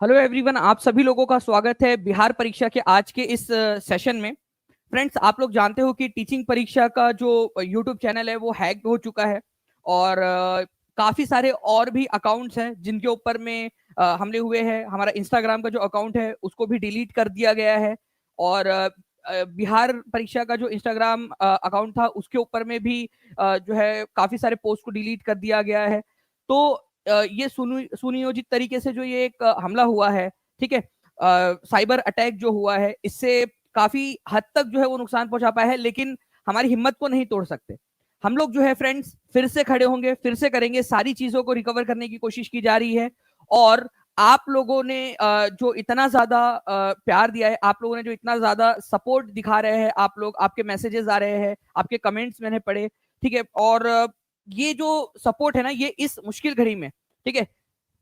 Hello everyone, आप सभी लोगों का स्वागत है बिहार परीक्षा के आज के इस सेशन में। फ्रेंड्स, आप लोग जानते हो कि टीचिंग परीक्षा का जो यूट्यूब चैनल है वो हैक हो चुका है और काफी सारे और भी अकाउंट्स हैं जिनके ऊपर में हमले हुए हैं। हमारा इंस्टाग्राम का जो अकाउंट है उसको भी डिलीट कर दिया गया है और बिहार परीक्षा का जो इंस्टाग्राम अकाउंट था उसके ऊपर में भी जो है काफी सारे पोस्ट को डिलीट कर दिया गया है। तो ये सुनियोजित तरीके से जो ये एक हमला हुआ है, ठीक है, साइबर अटैक जो हुआ है, इससे काफी हद तक जो है वो नुकसान पहुंचा पाया है, लेकिन हमारी हिम्मत को नहीं तोड़ सकते। हम लोग जो है फ्रेंड्स फिर से खड़े होंगे, फिर से करेंगे, सारी चीजों को रिकवर करने की कोशिश की जा रही है। और आप लोगों ने जो इतना ज्यादा प्यार दिया है, आप लोगों ने जो इतना ज्यादा सपोर्ट दिखा रहे हैं, आप लोग, आपके मैसेजेस आ रहे हैं, आपके कमेंट्स मैंने पढ़े, ठीक है, और ये जो सपोर्ट है ना, ये इस मुश्किल घड़ी में, ठीक है,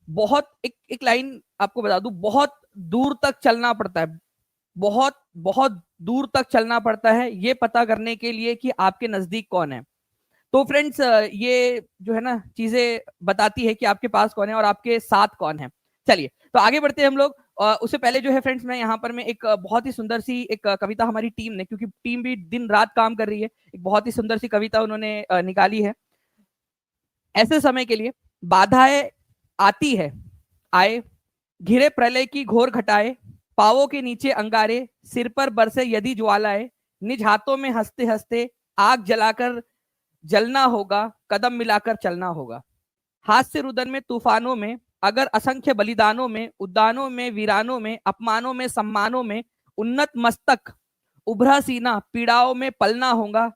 बहुत एक लाइन आपको बता दूं, बहुत दूर तक चलना पड़ता है, बहुत बहुत दूर तक चलना पड़ता है ये पता करने के लिए कि आपके नजदीक कौन है। तो फ्रेंड्स, ये जो है ना चीजें बताती है कि आपके पास कौन है और आपके साथ कौन है। चलिए तो आगे बढ़ते हैं हम लोग। उससे पहले जो है फ्रेंड्स, मैं यहाँ पर मैं एक बहुत ही सुंदर सी एक कविता हमारी टीम ने, क्योंकि टीम भी दिन रात काम कर रही है, एक बहुत ही सुंदर सी कविता उन्होंने निकाली है। ऐसे समय के लिए बाधाएं आती है आए, घिरे प्रलय की घोर घटाए, पावों के नीचे अंगारे, सिर पर बरसे यदि ज्वालाए, निज हाथों में हंसते हंसते आग जलाकर जलना होगा, कदम मिलाकर चलना होगा। हाथ से रुदन में तूफानों में, अगर असंख्य बलिदानों में, उद्यानों में, वीरानों में, अपमानों में, सम्मानों में, उन्नत मस्तक उभरा सीना पीड़ाओं में पलना होगा,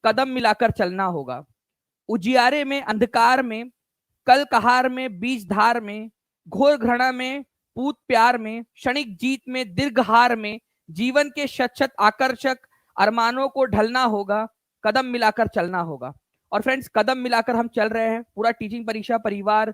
कदम मिलाकर चलना होगा। उजियारे में, अंधकार में, कल कहार में, बीज धार में, घोर घृणा में, पूत प्यार में, क्षणिक जीत में, दीर्घ हार में, जीवन के शत आकर्षक अरमानों को ढलना होगा, कदम मिलाकर चलना होगा। और फ्रेंड्स, कदम मिलाकर हम चल रहे हैं, पूरा टीचिंग परीक्षा परिवार,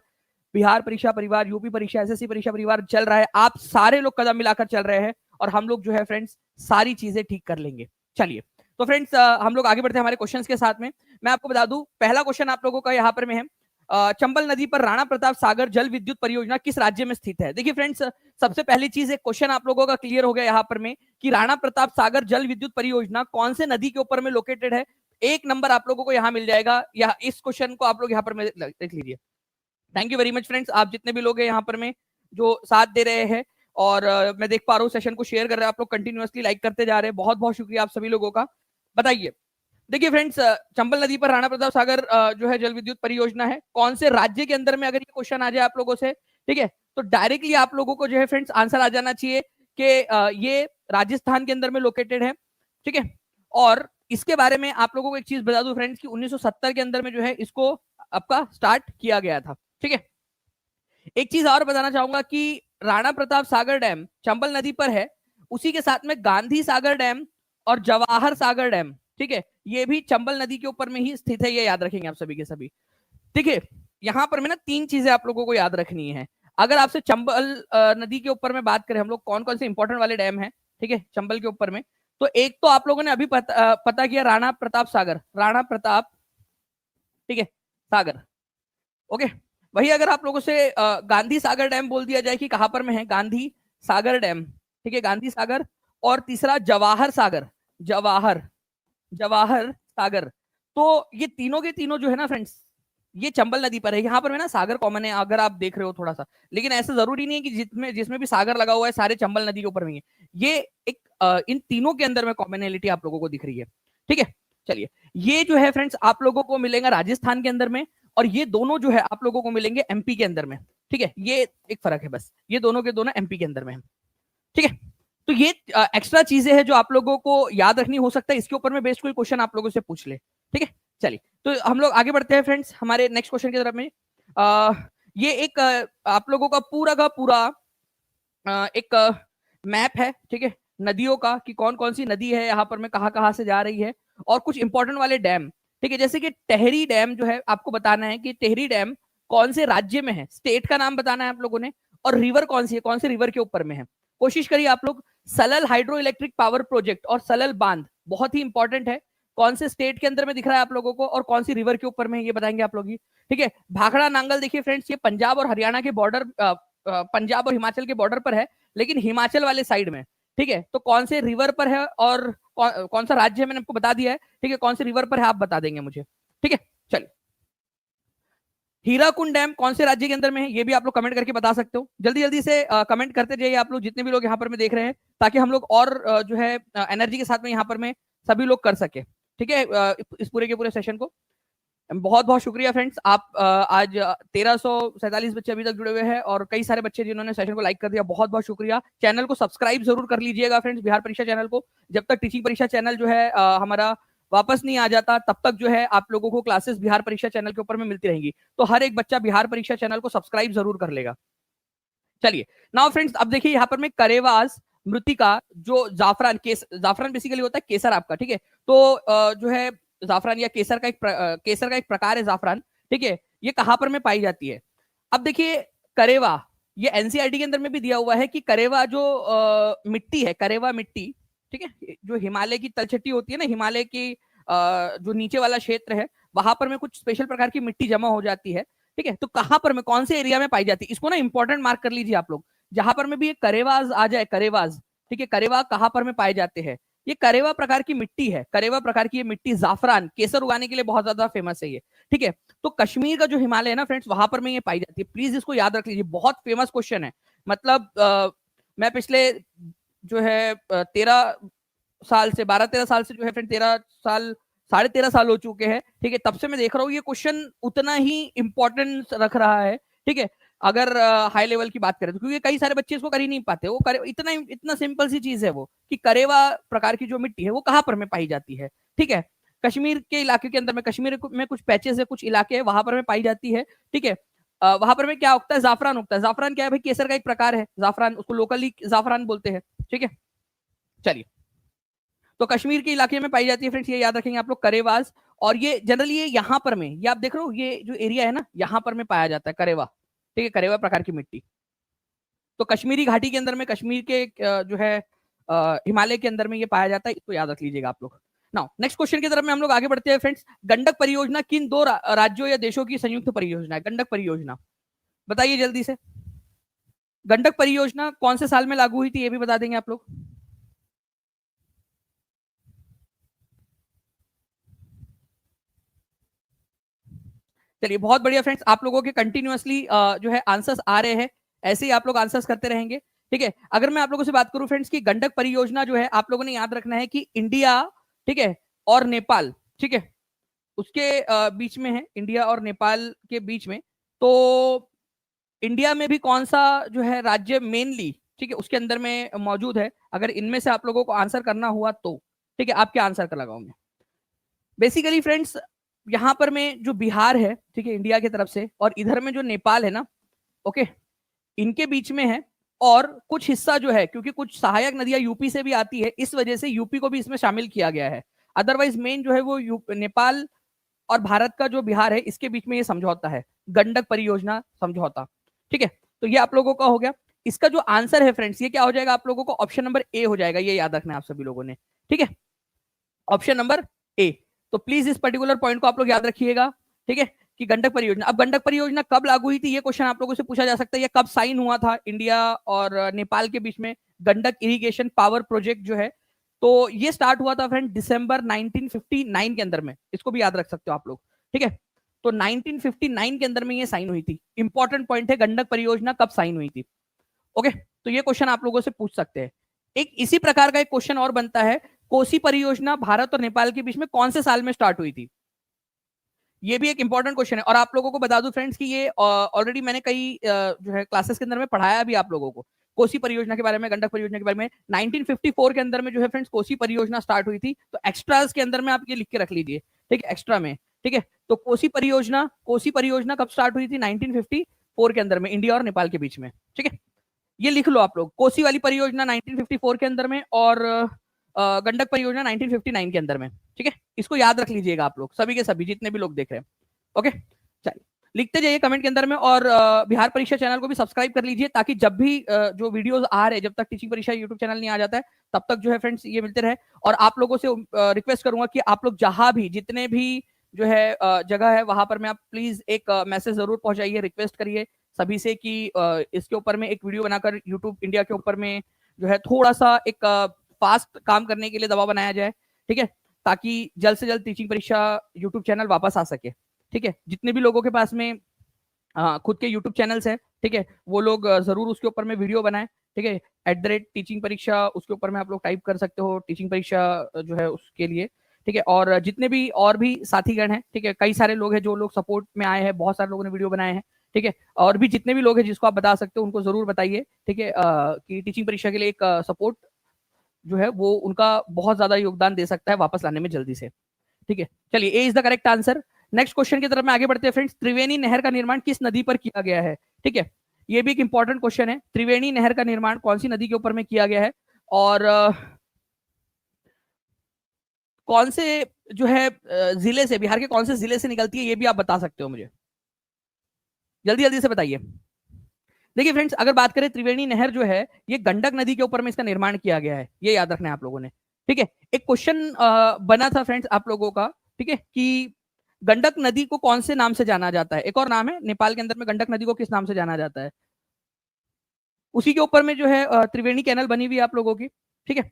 बिहार परीक्षा परिवार, यूपी परीक्षा, एसएससी परीक्षा परिवार चल रहा है। आप सारे लोग कदम मिलाकर चल रहे हैं और हम लोग जो है फ्रेंड्स सारी चीजें ठीक कर लेंगे। चलिए तो फ्रेंड्स, हम लोग आगे बढ़ते हैं हमारे क्वेश्चंस के साथ में। मैं आपको बता दूं, पहला क्वेश्चन आप लोगों का यहाँ पर में है, चंबल नदी पर राणा प्रताप सागर जल विद्युत परियोजना किस राज्य में स्थित है। देखिए फ्रेंड्स, सबसे पहली चीज, एक क्वेश्चन आप लोगों का क्लियर हो गया यहाँ पर में कि राणा प्रताप सागर जल विद्युत परियोजना कौन से नदी के ऊपर में लोकेटेड है। एक नंबर आप लोगों को यहाँ मिल जाएगा, या इस क्वेश्चन को आप लोग यहाँ पर में देख लीजिए। Thank you very much friends, आप जितने भी लोग हैं यहाँ पर में जो साथ दे रहे हैं और मैं देख पा रहा हूँ सेशन को शेयर कर रहे हैं आप लोग, कंटिन्यूअसली लाइक करते जा रहे हैं, बहुत बहुत शुक्रिया आप सभी लोगों का। बताइए, देखिए फ्रेंड्स, चंबल नदी पर राणा प्रताप सागर जो है जल विद्युत परियोजना है, कौन से राज्य के अंदर में, अगर ये क्वेश्चन आ जाए आप लोगों से, ठीक है, तो डायरेक्टली आप लोगों को जो है फ्रेंड्स आंसर आ जाना चाहिए कि ये राजस्थान के अंदर में लोकेटेड है, ठीक है। और इसके बारे में आप लोगों को एक चीज बता दूं फ्रेंड्स कि 1970 के अंदर में जो है इसको आपका स्टार्ट किया गया था, ठीक है। एक चीज और बताना चाहूंगा कि राणा प्रताप सागर डैम चंबल नदी पर है, उसी के साथ में गांधी सागर डैम और जवाहर सागर डैम, ठीक है, ये भी चंबल नदी के ऊपर में ही स्थित है, ये याद रखेंगे आप सभी के सभी, ठीक है। यहाँ पर में ना तीन चीजें आप लोगों को याद रखनी है। अगर आपसे चंबल नदी के ऊपर में बात करें हम लोग, कौन कौन से इंपॉर्टेंट वाले डैम है, ठीक है, चंबल के ऊपर में, तो एक तो आप लोगों ने अभी पता किया, राणा प्रताप सागर, राणा प्रताप, ठीक है, सागर, ओके। वही अगर आप लोगों से गांधी सागर डैम बोल दिया जाए कि कहां पर में है, गांधी सागर डैम, ठीक है, गांधी सागर, और तीसरा जवाहर सागर, जवाहर, जवाहर सागर, तो ये तीनों के तीनों जो है ना फ्रेंड्स, ये चंबल नदी पर है। यहाँ पर है ना सागर कॉमन है, अगर आप देख रहे हो थोड़ा सा, लेकिन ऐसा जरूरी नहीं है कि जिसमें जिसमें भी सागर लगा हुआ है सारे चंबल नदी के ऊपर में है। ये एक इन तीनों के अंदर में कॉमनैलिटी आप लोगों को दिख रही है, ठीक है। चलिए, ये जो है फ्रेंड्स आप लोगों को मिलेगा राजस्थान के अंदर में, और ये दोनों जो है आप लोगों को मिलेंगे एमपी के अंदर में, ठीक है। ये एक फर्क है बस, ये दोनों के दोनों एमपी के अंदर में है, ठीक है। तो ये एक्स्ट्रा चीजें हैं जो आप लोगों को याद रखनी, हो सकता है इसके ऊपर में बेस्ड कोई क्वेश्चन आप लोगों से पूछ ले, ठीक है। चलिए तो हम लोग आगे बढ़ते हैं फ्रेंड्स हमारे नेक्स्ट क्वेश्चन की तरफ में। ये एक आप लोगों का पूरा एक मैप है, ठीक है, नदियों का, कि कौन कौन सी नदी है यहाँ पर में, कहाँ कहाँ से जा रही है, और कुछ इंपॉर्टेंट वाले डैम, ठीक है, जैसे कि टेहरी डैम जो है, आपको बताना है कि टेहरी डैम कौन से राज्य में है, स्टेट का नाम बताना है आप लोगों ने, और रिवर कौन सी है, कौन से रिवर के ऊपर में है। कोशिश करिए आप लोग। Salal hydro electric power project और सलल बांध बहुत ही इंपॉर्टेंट है, कौन से स्टेट के अंदर में दिख रहा है आप लोगों को और कौन सी रिवर के ऊपर में है, ये बताएंगे आप लोग ही, ठीक है। भाखड़ा नांगल देखिए फ्रेंड्स, ये पंजाब और हरियाणा के बॉर्डर पंजाब और हिमाचल के बॉर्डर पर है, लेकिन हिमाचल वाले साइड में, ठीक है। तो कौन से रिवर पर है और कौन सा राज्य है मैंने आपको बता दिया है, ठीक है। कौन से रिवर पर है आप बता देंगे मुझे, ठीक है। चलिए, हीराकुंड डैम कौन से राज्य के अंदर में है, ये भी आप लोग कमेंट करके बता सकते हो। जल्दी जल्दी से कमेंट करते जाइए आप लोग, जितने भी लोग यहाँ पर में देख रहे हैं, ताकि हम लोग और जो है एनर्जी के साथ में यहाँ पर में सभी लोग कर सके, ठीक है, इस पूरे के पूरे सेशन को। बहुत बहुत शुक्रिया फ्रेंड्स, आप आज 1347 बच्चे अभी तक जुड़े हुए हैं और कई सारे बच्चे जिन्होंने सेशन को लाइक कर दिया, बहुत बहुत शुक्रिया। चैनल को सब्सक्राइब जरूर कर लीजिएगा फ्रेंड्स, बिहार परीक्षा चैनल को। जब तक टीचिंग परीक्षा चैनल जो है हमारा वापस नहीं आ जाता, तब तक जो है आप लोगों को क्लासेस बिहार परीक्षा चैनल के ऊपर में मिलती रहेंगी। तो हर एक बच्चा बिहार परीक्षा चैनल को सब्सक्राइब जरूर कर लेगा। चलिए नाउ फ्रेंड्स, अब देखिए यहाँ पर में करेवास मृतिका, जो जाफरान जाफरान बेसिकली होता है केसर आपका, ठीक है। तो जो है जाफरान या केसर का एक प्रकार है जाफरान, ठीक है। ये कहां पर में पाई जाती है? अब देखिए करेवा, ये एनसीईआरटी के अंदर में भी दिया हुआ है कि करेवा जो मिट्टी है, करेवा मिट्टी, ठीक है, जो हिमालय की तलछटी होती है ना, हिमालय की जो नीचे वाला क्षेत्र है, वहां पर में कुछ स्पेशल प्रकार की मिट्टी जमा हो जाती है, ठीक है। तो कहां पर में, कौन से एरिया में पाई जाती है, इसको ना इंपॉर्टेंट मार्क कर लीजिए आप लोग। जहां पर में भी ये करेवाज आ जाए, करेवाज, ठीक है, करेवा कहां पर में पाए जाते हैं? ये करेवा प्रकार की मिट्टी है, करेवा प्रकार की ये मिट्टी जाफरान केसर उगाने के लिए बहुत ज्यादा फेमस है ये, ठीक है। तो कश्मीर का जो हिमालय है ना फ्रेंड्स, वहां पर में ये पाई जाती है। प्लीज इसको याद रख लीजिए, बहुत फेमस क्वेश्चन है। मतलब मैं पिछले जो है 13 साल से, 12-13 साल से जो है फ्रेंड, 13 साल, 13.5 साल हो चुके हैं, ठीक है, तब से मैं देख रहा हूँ ये क्वेश्चन उतना ही इंपॉर्टेंस रख रहा है, ठीक है। अगर हाई लेवल की बात करें तो, क्योंकि कई सारे बच्चे इसको कर ही नहीं पाते। वो करे, इतना सिंपल सी चीज है वो, कि करेवा प्रकार की जो मिट्टी है वो कहां पर में पाई जाती है, ठीक है। कश्मीर के इलाके के अंदर में, कश्मीर में कुछ पैचेस है, कुछ इलाके है, वहां पर में पाई जाती है, ठीक है। वहां पर में क्या उगता है? जाफरान उगता है। जाफरान क्या है भाई? केसर का एक प्रकार है जाफरान, उसको लोकली जाफरान बोलते हैं, ठीक है। चलिए, तो कश्मीर के इलाके में पाई जाती है फ्रेंड्स, ये याद रखेंगे आप लोग, करेवास। और ये जनरली ये यहाँ पर में, ये आप देख रहे हो, ये जो एरिया है ना, यहाँ पर में पाया जाता है करेवा, ठीक है, करेवा प्रकार की मिट्टी। तो कश्मीरी घाटी के अंदर में, कश्मीर के जो है हिमालय के अंदर में ये पाया जाता है, इसको याद रख लीजिएगा आप लोग। नाउ नेक्स्ट क्वेश्चन की तरफ में हम लोग आगे बढ़ते हैं फ्रेंड्स। गंडक परियोजना किन दो राज्यों या देशों की संयुक्त परियोजना है? गंडक परियोजना बताइए जल्दी से। गंडक परियोजना कौन से साल में लागू हुई थी, ये भी बता देंगे आप लोग। चलिए, बहुत बढ़िया फ्रेंड्स, आप लोगों के कंटिन्यूअसली जो है आंसर्स आ रहे हैं, ऐसे ही आप लोग आंसर्स करते रहेंगे, ठीक है। अगर मैं आप लोगों से बात करूं फ्रेंड्स की गंडक परियोजना जो है, आप लोगों ने याद रखना है कि इंडिया, ठीक है, और नेपाल, ठीक है, उसके बीच में है, इंडिया और नेपाल के बीच में। तो इंडिया में भी कौन सा जो है राज्य मेनली, ठीक है, उसके अंदर में मौजूद है? अगर इनमें से आप लोगों को आंसर करना हुआ तो, ठीक है, आप क्या आंसर कर लगाओगे? बेसिकली फ्रेंड्स, यहाँ पर में जो बिहार है, ठीक है, इंडिया की तरफ से, और इधर में जो नेपाल है ना, ओके, इनके बीच में है। और कुछ हिस्सा जो है, क्योंकि कुछ सहायक नदियां यूपी से भी आती है, इस वजह से यूपी को भी इसमें शामिल किया गया है। अदरवाइज मेन जो है वो नेपाल और भारत का जो बिहार है, इसके बीच में ये समझौता है, गंडक परियोजना समझौता, ठीक है। तो ये आप लोगों का हो गया। इसका जो आंसर है फ्रेंड्स, ये क्या हो जाएगा आप लोगों को? ऑप्शन नंबर ए हो जाएगा, ये याद रखना है आप सभी लोगों ने, ठीक है, ऑप्शन नंबर ए। तो प्लीज इस पर्टिकुलर पॉइंट को आप लोग याद रखिएगा, ठीक है, कि गंडक परियोजना। अब गंडक परियोजना कब लागू हुई थी, ये क्वेश्चन आप लोगों से पूछा जा सकता है। ये कब साइन हुआ था इंडिया और नेपाल के बीच में गंडक इरिगेशन पावर प्रोजेक्ट जो है? तो ये स्टार्ट हुआ था फ्रेंड दिसंबर 1959 के अंदर में, इसको भी याद रख सकते हो आप लोग, ठीक है। तो 1959 के अंदर में ये साइन हुई थी। इंपॉर्टेंट पॉइंट है, गंडक परियोजना कब साइन हुई थी, ओके। तो ये क्वेश्चन आप लोगों से पूछ सकते हैं। एक इसी प्रकार का एक क्वेश्चन और बनता है, कोसी परियोजना भारत और नेपाल के बीच में कौन से साल में स्टार्ट हुई थी? ये भी एक इंपॉर्टेंट क्वेश्चन है। और आप लोगों को बता दूं फ्रेंड्स कि ये ऑलरेडी मैंने कई जो है क्लासेस के अंदर में पढ़ाया भी आप लोगों को, कोसी परियोजना के बारे में, गंडक परियोजना के बारे में। 1954 के अंदर में जो है फ्रेंड्स कोसी परियोजना स्टार्ट हुई थी। तो एक्स्ट्रास के अंदर में आप ये लिख के रख लीजिए, ठीक है, एक्स्ट्रा में, ठीक है। तो कोसी परियोजना कब स्टार्ट हुई थी? 1954 के अंदर में, इंडिया और नेपाल के बीच में, ठीक है। ये लिख लो आप लोग, कोसी वाली परियोजना 1954 के अंदर में, और गंडक परियोजना 1959 के अंदर में, ठीक है। इसको याद रख लीजिएगा आप लोग, सभी के सभी जितने भी लोग देख रहे हैं, ओके। चलिए, लिखते जाइए कमेंट के अंदर में, और बिहार परीक्षा चैनल को भी सब्सक्राइब कर लीजिए, ताकि जब भी जो वीडियोस आ रहे हैं, जब तक टीचिंग परीक्षा यूट्यूब चैनल नहीं आ जाता है, तब तक जो है फ्रेंड्स ये मिलते रहे। और आप लोगों से रिक्वेस्ट करूंगा कि आप लोग जहां भी, जितने भी जो है जगह है, वहां पर मैं आप प्लीज एक मैसेज जरूर पहुंचाइए, रिक्वेस्ट करिए, सभी से कि इसके ऊपर में एक वीडियो बनाकर यूट्यूब इंडिया के ऊपर में जो है थोड़ा सा एक फास्ट काम करने के लिए दबाव बनाया जाए, ठीक है, ताकि जल्द से जल्द टीचिंग परीक्षा यूट्यूब चैनल वापस आ सके, ठीक है। जितने भी लोगों के पास में खुद के यूट्यूब चैनल्स हैं, ठीक है, वो लोग जरूर उसके ऊपर में वीडियो बनाएं, ठीक है। @टीचिंग परीक्षा उसके ऊपर में आप लोग टाइप कर सकते हो, टीचिंग परीक्षा जो है उसके लिए, ठीक है। और जितने भी और भी साथीगण हैं, ठीक है, कई सारे लोग हैं जो लोग सपोर्ट में आए हैं, बहुत सारे लोगों ने वीडियो बनाए हैं, ठीक है। और भी जितने भी लोग हैं जिसको आप बता सकते हो उनको जरूर बताइए, ठीक है, कि टीचिंग परीक्षा के लिए एक सपोर्ट जो है वो उनका बहुत ज्यादा योगदान दे सकता है वापस लाने में जल्दी से, ठीक है। चलिए, A is the correct answer. Next question की तरफ में आगे बढ़ते हैं फ्रेंड्स। त्रिवेणी नहर का निर्माण किस नदी पर किया गया है, ठीक है। ये भी एक इंपॉर्टेंट क्वेश्चन है। त्रिवेणी नहर का निर्माण कौन सी नदी के ऊपर में किया गया है, और कौन से जो है जिले से, बिहार के कौन से जिले से निकलती है, ये भी आप बता सकते हो मुझे, जल्दी जल्दी से बताइए। देखिए फ्रेंड्स, अगर बात करें त्रिवेणी नहर जो है, ये गंडक नदी के ऊपर में इसका निर्माण किया गया है, ये याद रखना है आप लोगों ने, ठीक है। एक क्वेश्चन बना था फ्रेंड्स आप लोगों का, ठीक है, कि गंडक नदी को कौन से नाम से जाना जाता है। एक और नाम है नेपाल के अंदर में, गंडक नदी को किस नाम से जाना जाता है। उसी के ऊपर में जो है त्रिवेणी कैनल बनी हुई है आप लोगों की, ठीक है।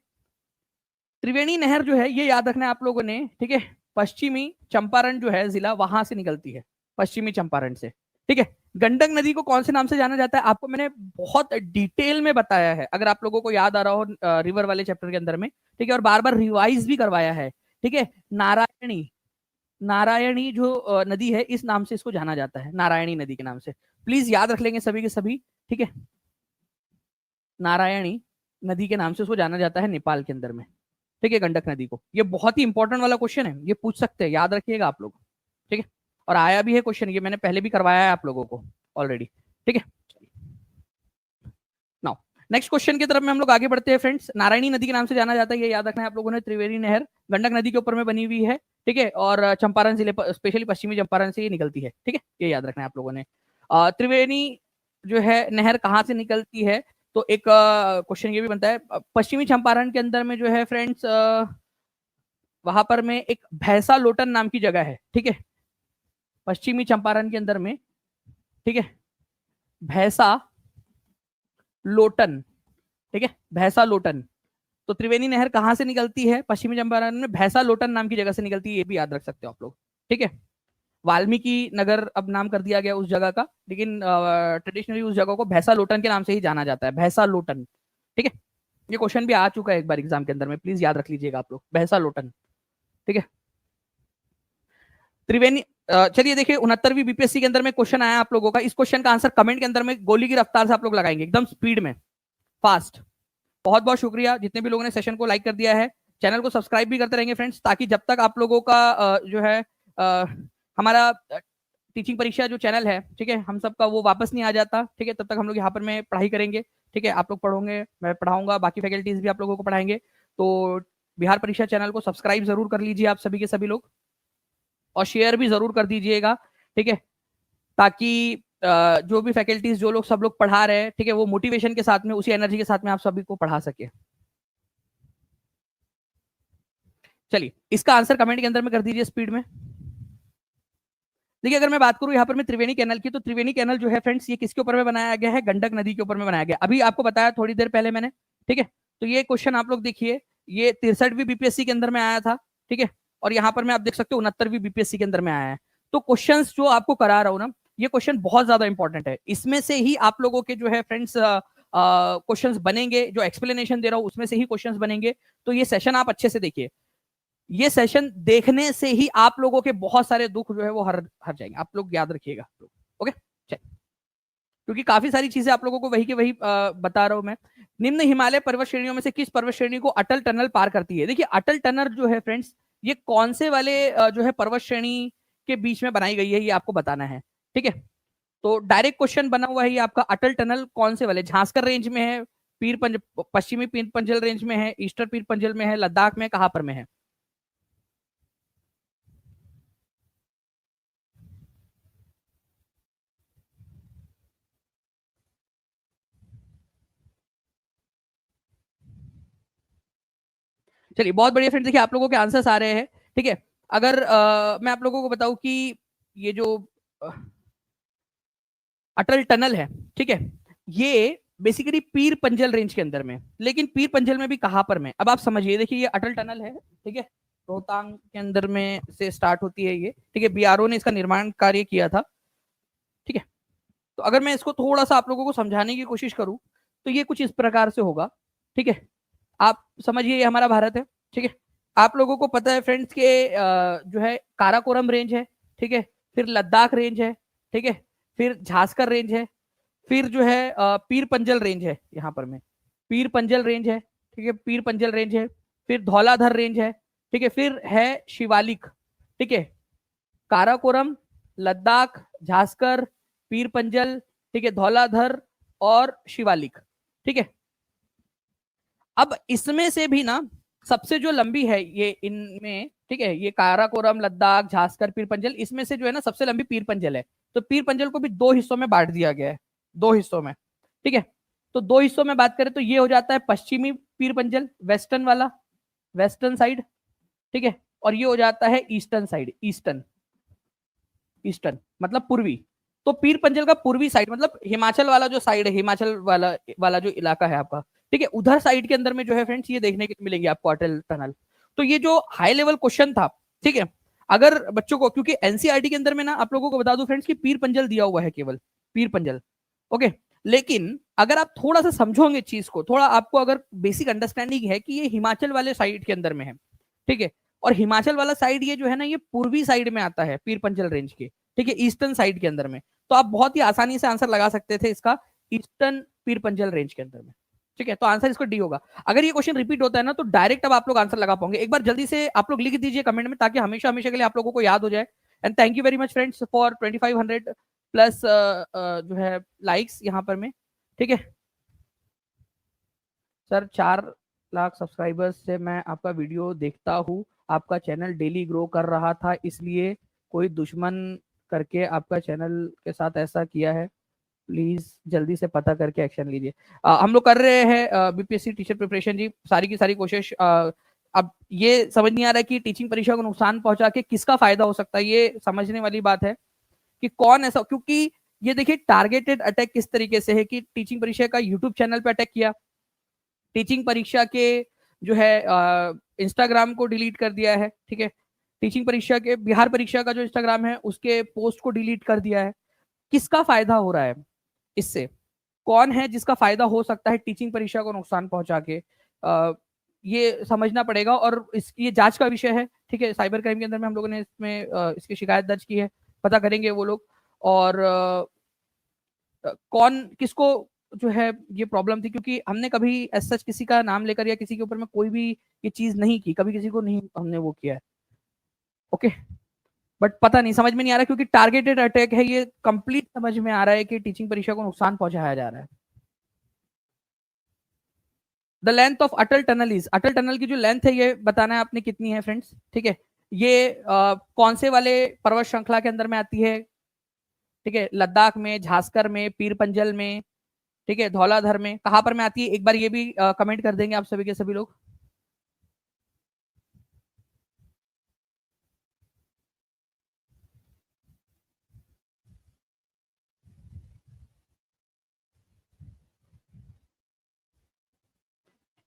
त्रिवेणी नहर जो है ये याद रखना है आप लोगों ने, ठीक है, पश्चिमी चंपारण जो है जिला, वहां से निकलती है, पश्चिमी चंपारण से, ठीक है। गंडक नदी को कौन से नाम से जाना जाता है, आपको मैंने बहुत डिटेल में बताया है, अगर आप लोगों को याद आ रहा हो रिवर वाले चैप्टर के अंदर में, ठीक है, और बार बार रिवाइज भी करवाया है, ठीक है। नारायणी, नारायणी जो नदी है, इस नाम से इसको जाना जाता है, नारायणी नदी के नाम से। प्लीज याद रख लेंगे सभी के सभी, ठीक है। नारायणी नदी के नाम से उसको जाना जाता है नेपाल के अंदर में, ठीक है, गंडक नदी को। ये बहुत ही इंपॉर्टेंट वाला क्वेश्चन है, ये पूछ सकते हैं, याद रखिएगा आप लोग, ठीक है। और आया भी है क्वेश्चन, ये मैंने पहले भी करवाया है आप लोगों को ऑलरेडी, ठीक है। नाउ नेक्स्ट क्वेश्चन की तरफ में हम लोग आगे बढ़ते हैं फ्रेंड्स। नारायणी नदी के नाम से जाना जाता है, ये याद रखना है आप लोगों ने। त्रिवेणी नहर गंडक नदी के ऊपर में बनी हुई है, ठीक है, और चंपारण जिले, स्पेशली पश्चिमी चंपारण से ये निकलती है, ठीक है, ये याद रखना है आप लोगों ने। त्रिवेणी जो है नहर कहाँ से निकलती है, तो एक क्वेश्चन ये भी बनता है, पश्चिमी चंपारण के अंदर में जो है फ्रेंड्स, वहां पर में एक भैंसा लोटन नाम की जगह है, ठीक है, पश्चिमी चंपारण के अंदर में, ठीक है, भैंसा लोटन, ठीक है, भैंसा लोटन। तो त्रिवेणी नहर कहां से निकलती है, पश्चिमी चंपारण में भैंसा लोटन नाम की जगह से निकलती है, ये भी याद रख सकते हो आप लोग, ठीक है। वाल्मीकि नगर अब नाम कर दिया गया उस जगह का, लेकिन ट्रेडिशनली उस जगह को भैंसा लोटन के नाम से ही जाना जाता है, भैंसा लोटन, ठीक है। ये क्वेश्चन भी आ चुका है एक बार एग्जाम के अंदर में, प्लीज याद रख लीजिएगा आप लोग, भैंसा लोटन, ठीक है। त्रिवेणी, चलिए देखिए 69वीं बीपीएससी के अंदर में क्वेश्चन आया आप लोगों का, इस क्वेश्चन का आंसर कमेंट के अंदर में गोली की रफ्तार से आप लोग लगाएंगे, एकदम स्पीड में, फास्ट। बहुत बहुत शुक्रिया जितने भी लोगों ने सेशन को लाइक कर दिया है, चैनल को सब्सक्राइब भी करते रहेंगे फ्रेंड्स, ताकि जब तक आप लोगों का जो है हमारा टीचिंग परीक्षा जो चैनल है, ठीक है, हम सबका वो वापस नहीं आ जाता, ठीक है, तब तक हम लोग यहाँ पर में पढ़ाई करेंगे, ठीक है। आप लोग पढ़ोगे, मैं पढ़ाऊंगा, बाकी फैकल्टीज भी आप लोगों को पढ़ाएंगे। तो बिहार परीक्षा चैनल को सब्सक्राइब जरूर कर लीजिए आप सभी के सभी लोग, और शेयर भी जरूर कर दीजिएगा, ठीक है, ताकि जो भी फैकल्टीज, जो लोग सब लोग पढ़ा रहे हैं, ठीक है, वो मोटिवेशन के साथ में, उसी एनर्जी के साथ में आप सभी को पढ़ा सके। चलिए, इसका आंसर कमेंट के अंदर में कर दीजिए स्पीड में। देखिए, अगर मैं बात करूं यहाँ पर मैं त्रिवेणी कैनल की, तो त्रिवेणी कैनल जो है फ्रेंड्स, ये किसके ऊपर में बनाया गया है, गंडक नदी के ऊपर में बनाया गया। अभी आपको बताया थोड़ी देर पहले मैंने, ठीक है। तो ये क्वेश्चन आप लोग देखिए, ये 63वीं बीपीएससी के अंदर में आया था, ठीक है, और यहाँ पर मैं आप देख सकते हो 69वीं बीपीएससी के अंदर में आया है। तो क्वेश्चन जो आपको करा रहा हूँ ना, ये क्वेश्चन बहुत ज्यादा इंपॉर्टेंट है, इसमें से ही आप लोगों के जो है फ्रेंड्स क्वेश्चंस बनेंगे, जो एक्सप्लेनेशन दे रहा हूँ उसमें से ही क्वेश्चंस बनेंगे। तो ये सेशन आप अच्छे से देखिए, ये सेशन देखने से ही आप लोगों के बहुत सारे दुख जो है वो हर हर जाएंगे, आप लोग याद रखिएगा, ओके। चलिए, क्योंकि काफी सारी चीजें आप लोगों को वही के वही बता रहा हूं मैं। निम्न हिमालय पर्वत श्रेणियों में से किस पर्वत श्रेणी को अटल टनल पार करती है। देखिए, अटल टनल जो है फ्रेंड्स, ये कौन से वाले जो है पर्वत श्रेणी के बीच में बनाई गई है, ये आपको बताना है, ठीक है। तो डायरेक्ट क्वेश्चन बना हुआ है ये आपका, अटल टनल कौन से वाले, झांसकर रेंज में है, पश्चिमी पीर पंजल रेंज में है, ईस्टर्न पीर पंजल में है, लद्दाख में, कहां पर में है। चलिए, बहुत बढ़िया फ्रेंड्स, देखिए आप लोगों के आंसर्स आ रहे हैं, ठीक है। अगर मैं आप लोगों को बताऊं कि ये जो अटल टनल है, ठीक है, ये बेसिकली पीर पंजल रेंज के अंदर में, लेकिन पीर पंजल में भी कहां पर में, अब आप समझिए, देखिए ये अटल टनल है, ठीक है, रोहतांग के अंदर में से स्टार्ट होती है ये, ठीक है, बीआरओ ने इसका निर्माण कार्य किया था, ठीक है। तो अगर मैं इसको थोड़ा सा आप लोगों को समझाने की कोशिश करूं तो ये कुछ इस प्रकार से होगा, ठीक है। आप समझिए ये हमारा भारत है, ठीक है, आप लोगों को पता है फ्रेंड्स के जो है काराकोरम रेंज है, ठीक है, फिर लद्दाख रेंज है, ठीक है, फिर झांसकर रेंज है, फिर जो है पीर पंजल रेंज है, यहाँ पर में पीर पंजल रेंज है, ठीक है, पीर पंजल रेंज है, फिर धौलाधर रेंज है, ठीक है, फिर है शिवालिक, ठीक है, काराकोरम, लद्दाख, झांसकर, पीर पंजल, ठीक है, धौलाधर और शिवालिक, ठीक है। अब इसमें से भी ना सबसे जो लंबी है ये इनमें, ठीक है, ये काराकोरम, लद्दाख, झांसकर, पीर पंजल, इसमें से जो है ना सबसे लंबी पीर पंजल है। तो पीर पंजल को भी दो हिस्सों में बांट दिया गया है, दो हिस्सों में, ठीक है। तो दो हिस्सों में बात करें तो ये हो जाता है पश्चिमी पीर पंजल, वेस्टर्न वाला, वेस्टर्न साइड, ठीक है, और ये हो जाता है ईस्टर्न साइड, ईस्टर्न, ईस्टर्न मतलब पूर्वी। तो पीर पंजल का पूर्वी साइड मतलब हिमाचल वाला जो साइड है, हिमाचल वाला वाला जो इलाका है आपका, ठीक है, उधर साइड के अंदर में जो है फ्रेंड्स ये देखने के मिलेंगे आपको अटल टनल। तो ये जो हाई लेवल क्वेश्चन था, ठीक है, अगर बच्चों को, क्योंकि एनसीईआरटी के अंदर में ना आप लोगों को बता दूं फ्रेंड्स कि पीर पंजल दिया हुआ है केवल, पीर पंजल, ओके, लेकिन अगर आप थोड़ा सा समझोगे चीज को, थोड़ा आपको अगर बेसिक अंडरस्टैंडिंग है कि ये हिमाचल वाले साइड के अंदर में है, ठीक है, और हिमाचल वाला साइड ये जो है ना ये पूर्वी साइड में आता है पीर पंजल रेंज के, ठीक है, ईस्टर्न साइड के अंदर में। तो आप बहुत ही आसानी से आंसर लगा सकते थे इसका ईस्टर्न पीर पंजल रेंज के अंदर में, ठीक है, तो आंसर इसको डी होगा। अगर ये क्वेश्चन रिपीट होता है ना तो डायरेक्ट अब आप लोग आंसर लगा पाओगे। एक बार जल्दी से आप लोग लिख दीजिए कमेंट में ताकि हमेशा हमेशा के लिए आप लोगों को याद हो जाए। And thank you very much friends for 2500 plus जो है लाइक्स यहाँ पर में, ठीक है सर, 4 लाख सब्सक्राइबर्स से मैं आपका वीडियो देखता हूँ, आपका चैनल डेली ग्रो कर रहा था, इसलिए कोई दुश्मन करके आपका चैनल के साथ ऐसा किया है, प्लीज जल्दी से पता करके एक्शन लीजिए। हम लोग कर रहे हैं बीपीएससी टीचर प्रिपरेशन जी, सारी की सारी कोशिश। अब ये समझ नहीं आ रहा है कि टीचिंग परीक्षा को नुकसान पहुंचा के किसका फायदा हो सकता है, ये समझने वाली बात है कि कौन ऐसा, क्योंकि ये देखिए टारगेटेड अटैक किस तरीके से है कि टीचिंग परीक्षा का यूट्यूब चैनल पे अटैक किया, टीचिंग परीक्षा के जो है इंस्टाग्राम को डिलीट कर दिया है, ठीक है, टीचिंग परीक्षा के बिहार परीक्षा का जो इंस्टाग्राम है उसके पोस्ट को डिलीट कर दिया है। किसका फायदा हो रहा है इससे, कौन है जिसका फायदा हो सकता है टीचिंग परीक्षा को नुकसान पहुंचा के, ये समझना पड़ेगा और ये जांच का विषय है, ठीक है, साइबर क्राइम के अंदर में हम लोगों ने इसमें इसकी शिकायत दर्ज की है, पता करेंगे वो लोग, और कौन किसको जो है ये प्रॉब्लम थी, क्योंकि हमने कभी एज सच किसी का नाम लेकर या किसी के ऊपर में कोई भी ये चीज नहीं की, कभी किसी को नहीं हमने वो किया है, ओके, बट पता नहीं, समझ में नहीं आ रहा क्योंकि टारगेटेड अटैक है, ये कंप्लीट समझ में आ रहा है कि टीचिंग परीक्षा को नुकसान पहुंचाया जा रहा है। The length of Atal tunnel is, Atal tunnel की जो लेंथ है ये बताना है आपने कितनी है फ्रेंड्स, ठीक है, ये कौन से वाले पर्वत श्रृंखला के अंदर में आती है, ठीक है, लद्दाख में, झांसकर में, पीर पंजल में, ठीक है, धौलाधर में, कहां पर में आती है, एक बार ये भी कमेंट कर देंगे आप सभी के सभी लोग।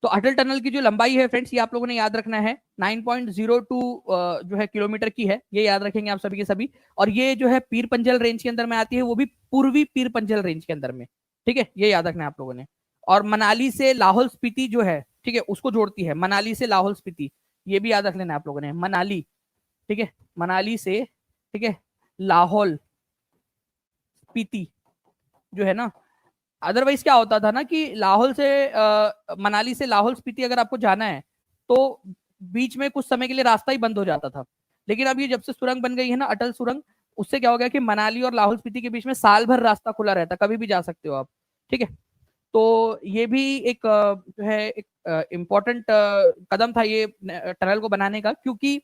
तो अटल टनल की जो लंबाई है फ्रेंड्स ये आप लोगों ने याद रखना है 9.02 जो है किलोमीटर की है, ये याद रखेंगे आप सभी के सभी। और ये जो है पीर पंजल रेंज के अंदर में आती है, वो भी पूर्वी पीर पंजल रेंज के अंदर में, ठीक है, ये याद रखना है आप लोगों ने। और मनाली से लाहौल स्पीति जो है, ठीक है, उसको जोड़ती है, मनाली से लाहौल स्पीति, ये भी याद रख लेना है आप लोगों ने, मनाली, ठीक है, मनाली से, ठीक है, लाहौल स्पीति जो है ना, अदरवाइज क्या होता था ना कि लाहौल से मनाली से लाहौल स्पीति अगर आपको जाना है तो बीच में कुछ समय के लिए रास्ता ही बंद हो जाता था, लेकिन अब ये जब से सुरंग बन गई है ना अटल सुरंग, उससे क्या हो गया कि मनाली और लाहौल स्पीति के बीच में साल भर रास्ता खुला रहता, कभी भी जा सकते हो आप, ठीक है। तो ये भी एक जो है एक इम्पोर्टेंट कदम था ये टनल को बनाने का, क्योंकि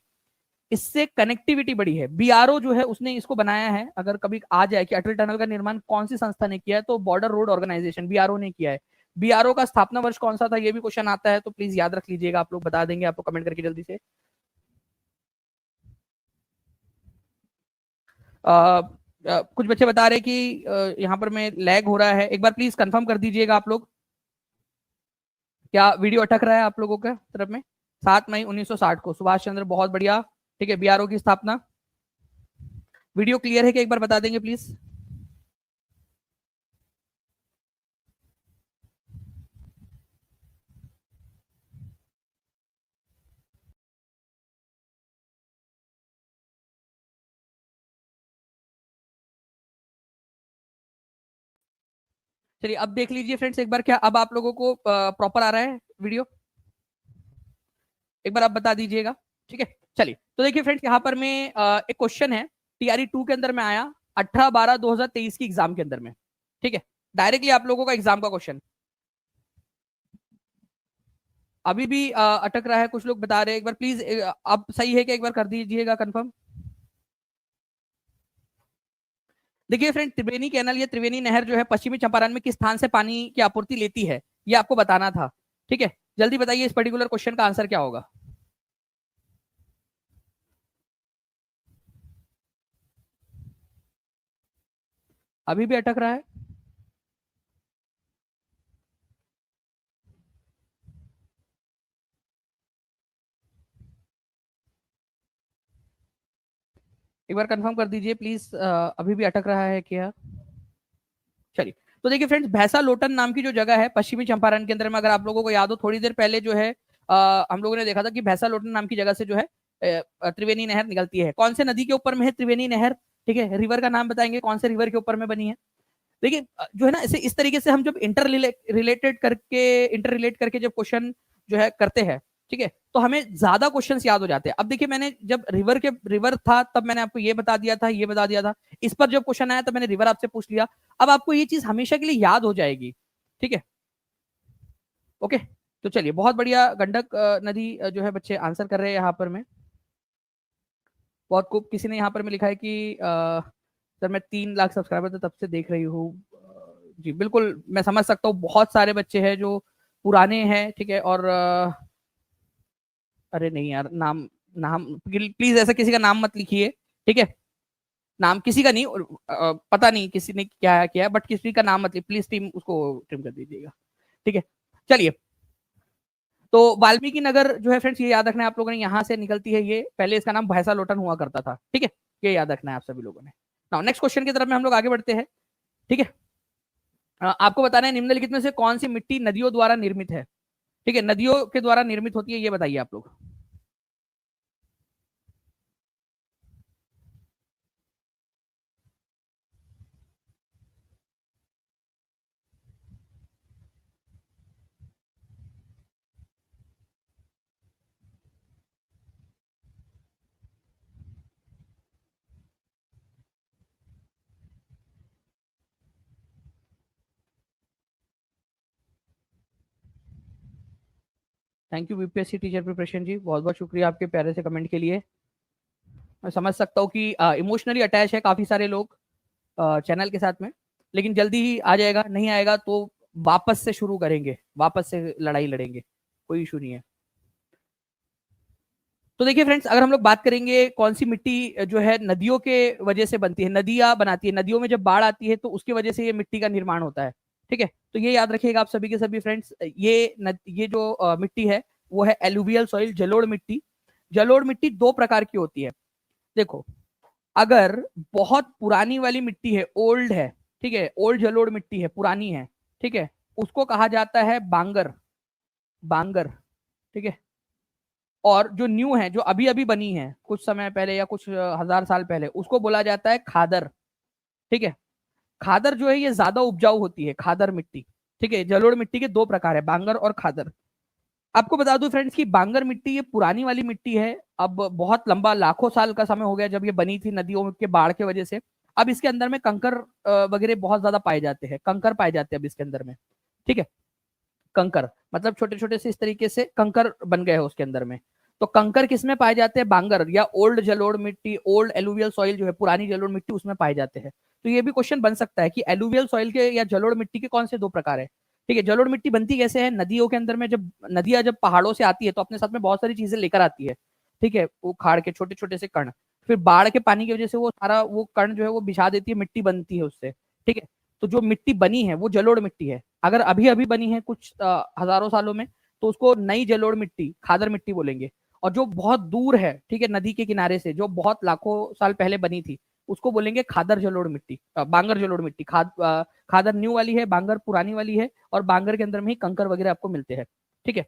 इससे कनेक्टिविटी बढ़ी है। बीआरओ जो है उसने इसको बनाया है, अगर कभी आ जाए कि अटल टनल का निर्माण कौन सी संस्था ने किया है तो बॉर्डर रोड ऑर्गेनाइजेशन बीआरओ ने किया है। बीआरओ का स्थापना वर्ष कौन सा था ये भी क्वेश्चन आता है, तो प्लीज याद रख लीजिएगा, आप लोग बता देंगे आपको कमेंट करके जल्दी से। कुछ बच्चे बता रहे कि यहाँ पर में लैग हो रहा है, एक बार प्लीज कंफर्म कर दीजिएगा आप लोग। क्या वीडियो अटक रहा है आप लोगों के तरफ में? 7 मई 1960 को सुभाष चंद्र, बहुत बढ़िया। ठीक है, बीआरओ की स्थापना। वीडियो क्लियर है कि एक बार बता देंगे प्लीज? चलिए अब देख लीजिए फ्रेंड्स एक बार, क्या अब आप लोगों को प्रॉपर आ रहा है वीडियो? एक बार आप बता दीजिएगा। ठीक है, चलिए तो देखिए फ्रेंड्स, यहाँ पर में एक क्वेश्चन है टीआरई 2 के अंदर में आया 18/12/2023 की एग्जाम के अंदर में। ठीक है, डायरेक्टली आप लोगों का एग्जाम का क्वेश्चन। अभी भी अटक रहा है, कुछ लोग बता रहे हैं, एक बार प्लीज अब सही है कि एक बार कर दीजिएगा कंफर्म। देखिए फ्रेंड, त्रिवेणी कैनल या त्रिवेणी नहर जो है पश्चिमी चंपारण में किस स्थान से पानी की आपूर्ति लेती है, ये आपको बताना था। ठीक है, जल्दी बताइए इस पर्टिकुलर क्वेश्चन का आंसर क्या होगा। अभी भी अटक रहा है? एक बार कंफर्म कर दीजिए प्लीज, अभी भी अटक रहा है क्या? चलिए तो देखिए फ्रेंड्स, भैंसा लोटन नाम की जो जगह है पश्चिमी चंपारण के अंदर में, अगर आप लोगों को याद हो थोड़ी देर पहले जो है हम लोगों ने देखा था कि भैंसा लोटन नाम की जगह से जो है त्रिवेणी नहर निकलती है। कौन से नदी के ऊपर में है त्रिवेणी नहर? ठीक है, रिवर का नाम बताएंगे, कौन से रिवर के ऊपर में बनी है। देखिए जो है ना, इस तरीके से हम जब इंटर रिलेट करके जब क्वेश्चन जो है करते हैं, ठीक है, तो हमें ज्यादा क्वेश्चंस याद हो जाते हैं। अब देखिए, मैंने जब रिवर था तब मैंने आपको ये बता दिया था, ये बता दिया था। इस पर जब क्वेश्चन आया तब मैंने रिवर आपसे पूछ लिया। अब आपको ये चीज हमेशा के लिए याद हो जाएगी। ठीक है, ओके। तो चलिए, बहुत बढ़िया, गंडक नदी जो है बच्चे आंसर कर रहे हैं यहाँ पर में। बहुत खूब। किसी ने यहाँ पर में लिखा है कि सर मैं 3 लाख सब्सक्राइबर तो तब से देख रही हूँ। जी बिल्कुल, मैं समझ सकता हूँ, बहुत सारे बच्चे हैं जो पुराने हैं। ठीक है, और अरे नहीं यार, नाम नाम प्लीज ऐसा किसी का नाम मत लिखिए। ठीक है, नाम किसी का नहीं, पता नहीं किसी ने क्या किया, बट किसी का नाम मत लिखिए प्लीज, टीम उसको ट्रिम कर दीजिएगा। ठीक है, चलिए। तो वाल्मीकि नगर जो है फ्रेंड्स, ये याद रखना है आप लोगों ने, यहाँ से निकलती है ये। पहले इसका नाम भैंसा लोटन हुआ करता था। ठीक है, ये याद रखना है आप सभी लोगों ने। नाउ नेक्स्ट क्वेश्चन की तरफ में हम लोग आगे बढ़ते हैं। ठीक है, आपको बताना है निम्नलिखित में से कौन सी मिट्टी नदियों द्वारा निर्मित है। ठीक है, नदियों के द्वारा निर्मित होती है, ये बताइए आप लोग। Thank you BPSC teacher preparation ji, बहुत बहुत शुक्रिया आपके प्यारे से कमेंट के लिए। मैं समझ सकता हूँ कि इमोशनली अटैच है काफी सारे लोग चैनल के साथ में, लेकिन जल्दी ही आ जाएगा। नहीं आएगा तो वापस से शुरू करेंगे, वापस से लड़ाई लड़ेंगे, कोई इशू नहीं है। तो देखिए फ्रेंड्स, अगर हम लोग बात करेंगे कौन सी मिट्टी जो है नदियों के वजह से बनती है, नदियां बनाती है, नदियों में जब बाढ़ आती है तो उसकी वजह से ये मिट्टी का निर्माण होता है। ठीक है, तो ये याद रखिएगा आप सभी के सभी फ्रेंड्स। ये जो मिट्टी है वो है एलुवियल सॉइल, जलोढ़ मिट्टी। जलोढ़ मिट्टी दो प्रकार की होती है। देखो, अगर बहुत पुरानी वाली मिट्टी है, ओल्ड है, ठीक है, ओल्ड जलोढ़ मिट्टी है, पुरानी है, ठीक है, उसको कहा जाता है बांगर। बांगर, ठीक है। और जो न्यू है, जो अभी अभी बनी है कुछ समय पहले या कुछ हजार साल पहले, उसको बोला जाता है खादर। ठीक है, खादर जो है ये ज्यादा उपजाऊ होती है, खादर मिट्टी। ठीक है, जलोढ़ मिट्टी के दो प्रकार है, बांगर और खादर। आपको बता दूं फ्रेंड्स कि बांगर मिट्टी ये पुरानी वाली मिट्टी है। अब बहुत लंबा, लाखों साल का समय हो गया जब ये बनी थी नदियों के बाढ़ के वजह से। अब इसके अंदर में कंकर वगैरह बहुत ज्यादा पाए जाते हैं, कंकर पाए जाते हैं अब इसके अंदर में। ठीक है, कंकर मतलब छोटे छोटे से इस तरीके से कंकर बन गए हैं उसके अंदर में। तो कंकर किस में पाए जाते हैं? बांगर या ओल्ड जलोढ़ मिट्टी, ओल्ड एलुवियल सॉइल जो है, पुरानी जलोढ़ मिट्टी, उसमें पाए जाते हैं। तो ये भी क्वेश्चन बन सकता है कि एलुवियल सॉइल के या जलोढ़ मिट्टी के कौन से दो प्रकार है। ठीक है, जलोढ़ मिट्टी बनती कैसे है? नदियों के अंदर में, जब नदियां जब पहाड़ों से आती है तो अपने साथ में बहुत सारी चीजें लेकर आती है। ठीक है, वो खाड़ के छोटे छोटे से कण, फिर बाढ़ के पानी की वजह से वो सारा वो कण जो है वो बिछा देती है, मिट्टी बनती है उससे, ठीक है। तो जो मिट्टी बनी है वो जलोढ़ मिट्टी है। अगर अभी अभी बनी है कुछ हजारों सालों में, तो उसको नई जलोढ़ मिट्टी, खादर मिट्टी बोलेंगे। और जो बहुत दूर है, ठीक है, नदी के किनारे से जो बहुत लाखों साल पहले बनी थी, उसको बोलेंगे खादर जलोढ़ मिट्टी, बांगर जलोढ़ मिट्टी। खादर न्यू वाली है, बांगर पुरानी वाली है, और बांगर के अंदर में ही कंकर वगैरह आपको मिलते हैं, ठीक है।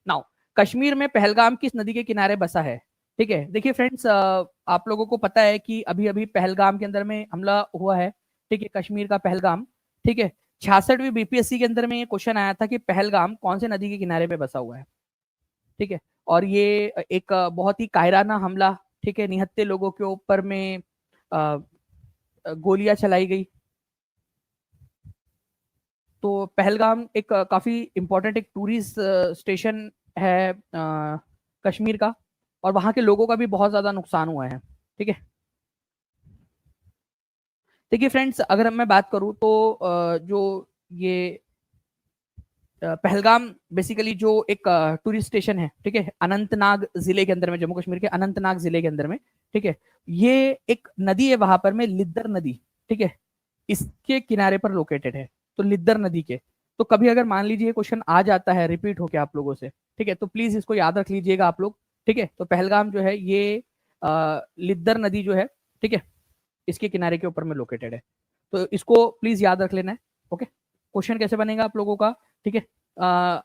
नाउ, कश्मीर में पहलगाम किस नदी के किनारे बसा है? ठीक है, देखिए फ्रेंड्स, आप लोगों को पता है कि अभी अभी पहलगाम के अंदर में हमला हुआ है, ठीक है, कश्मीर का पहलगाम, ठीक है। 66वीं बीपीएससी के अंदर में ये क्वेश्चन आया था कि पहलगाम कौन से नदी के किनारे पे बसा हुआ है, ठीक है। और ये एक बहुत ही कायराना हमला, ठीक है, निहत्थे लोगों के ऊपर में गोलियां चलाई गई। तो पहलगाम एक काफी इंपॉर्टेंट एक टूरिस्ट स्टेशन है कश्मीर का, और वहां के लोगों का भी बहुत ज्यादा नुकसान हुआ है, ठीक है। देखिए फ्रेंड्स, अगर मैं बात करूं तो जो ये पहलगाम बेसिकली जो एक टूरिस्ट स्टेशन है, ठीक है, अनंतनाग जिले के अंदर में, जम्मू कश्मीर के अनंतनाग जिले के अंदर में, ठीक है। ये एक नदी है वहां पर में, लिद्दर नदी, ठीक है, इसके किनारे पर लोकेटेड है। तो लिद्दर नदी के, तो कभी अगर मान लीजिए क्वेश्चन आ जाता है रिपीट होके आप लोगों से, ठीक है, तो प्लीज इसको याद रख लीजिएगा आप लोग, ठीक है। तो पहलगाम जो है ये लिद्दर नदी जो है, ठीक है, इसके किनारे के ऊपर में लोकेटेड है। तो इसको प्लीज याद रख लेना है, ओके। क्वेश्चन कैसे बनेगा आप लोगों का, ठीक है।